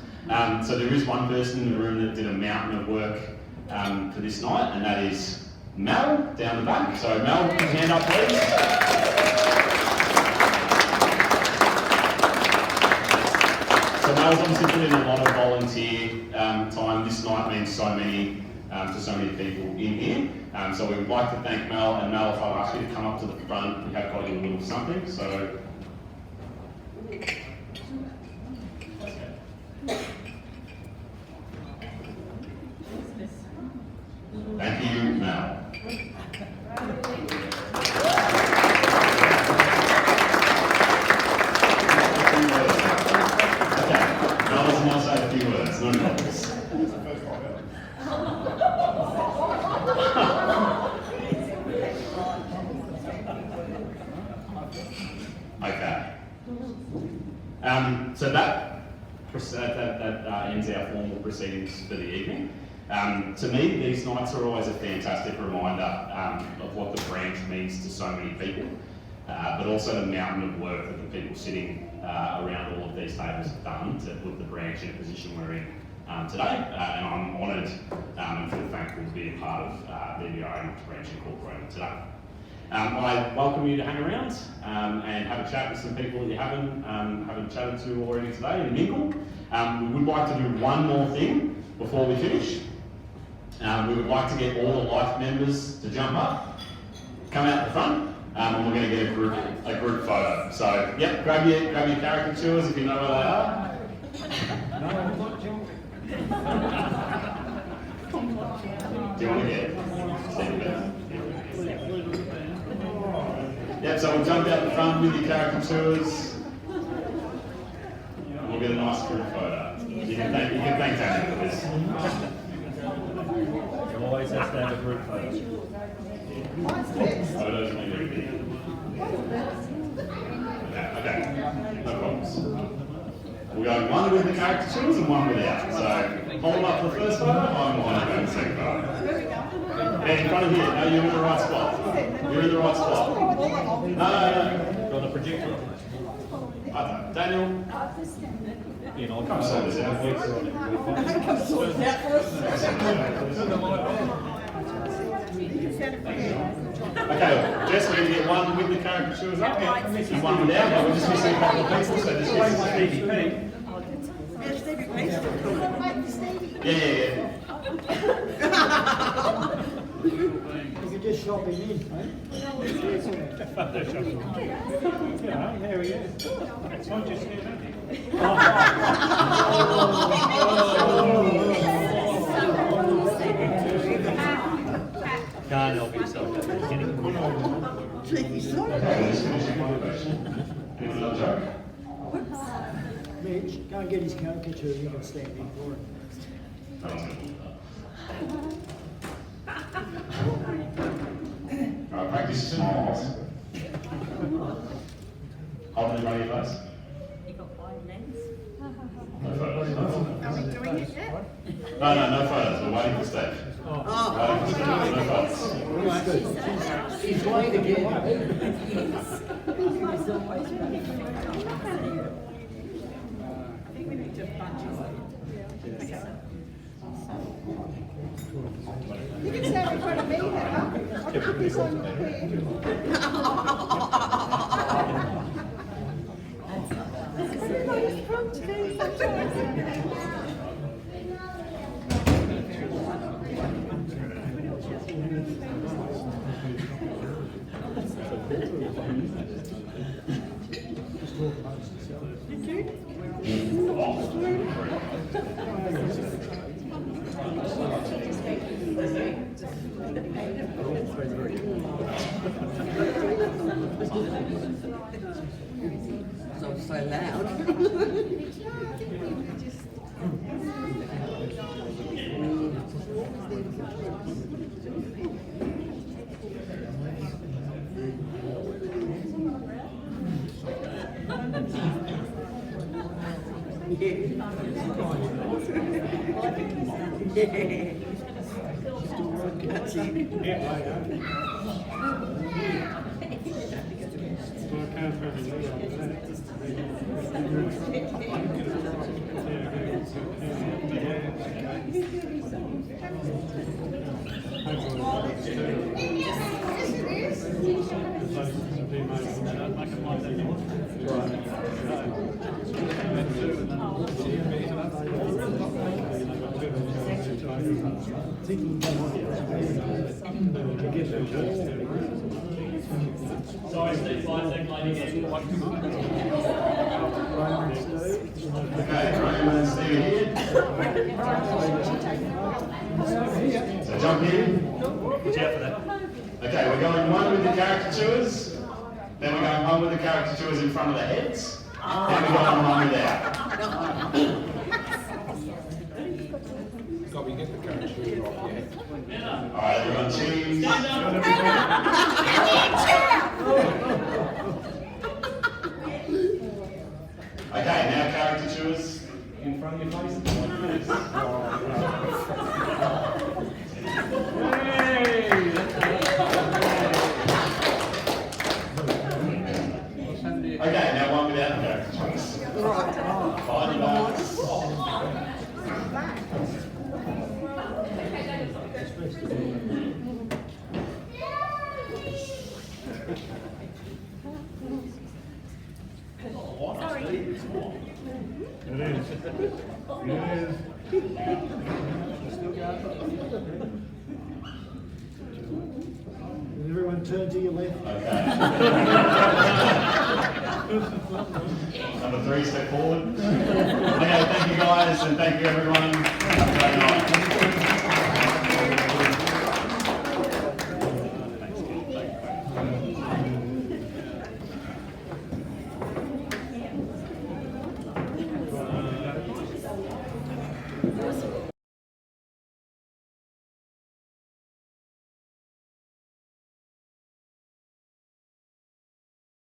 A: So there is one person in the room that did a mountain of work for this night, and that is Mel down the back. So Mel, put your hand up please. So Mel's obviously put in a lot of volunteer time. This night means so many to so many people in here. So we would like to thank Mel, and Mel, if I'd ask you to come up to the front, we have got you a little something. So. Thank you, Mel. Mel doesn't want to say a few words, no problems. Okay. So that ends our formal proceedings for the evening. To me, these nights are always a fantastic reminder of what the branch means to so many people, but also the mountain of work that the people sitting around all of these tables have done to put the branch in a position we're in today. And I'm honoured and feel thankful to be a part of VBRA Knox Branch Incorporated today. I welcome you to hang around and have a chat with some people that you haven't chatted to already today and mingle. We would like to do one more thing before we finish. We would like to get all the life members to jump up, come out the front, and we're going to get a group photo. So, yep, grab your caricatures if you know where they are. Do you want to get Steve? Yep, so we'll jump out the front with your caricatures. We'll get a nice group photo. You can thank Danny for this.
R: You always have to have a group photo.
A: Photos need to be. Okay, no problems. We're going one with the caricatures and one without. So hold up the first photo, I'm going to go the second photo. And in front of here, no, you're in the right spot. You're in the right spot. No.
R: Got the projector.
A: Daniel.
R: You know,
A: come sort this out.
V: Come sort it out for us.
A: Okay, Jess, we're going to get one with the caricatures up and one without, but we're just missing a couple of people, so just give us Stevie P. Yeah.
S: You could just shop him in, mate.
P: Yeah, there he is. It's not just him,
R: Can't help yourself.
V: Cheeky son.
S: Mitch, go and get his caricature, you can stand in for it.
A: Alright, practice smiles. Hold them in front of your face.
G: You got wide lens.
A: No photos.
F: Are we doing it yet?
A: No photos. We're waiting for Steve. Waiting for Steve. No photos.
S: She's late again.
F: I think we need to bunch it. You can stand in front of me, Heather. I'll put this on your head. Everybody's from today sometimes.
V: So loud. That's it.
B: Sorry, Steve, 5 second line again.
A: Okay, Graham and Steve here. So jump in.
R: Watch out for that.
A: Okay, we're going one with the caricatures, then we're going one with the caricatures in front of the heads, then we're going one without.
K: Got me get the caricature off, yeah.
A: Alright, everyone, cheese. Okay, now caricatures in front of your face. Okay, now one without the caricatures.
V: Right.
A: Find your balance.
S: Everyone turn to your left.
A: Okay. Number 3, step forward. Okay, thank you guys and thank you everyone.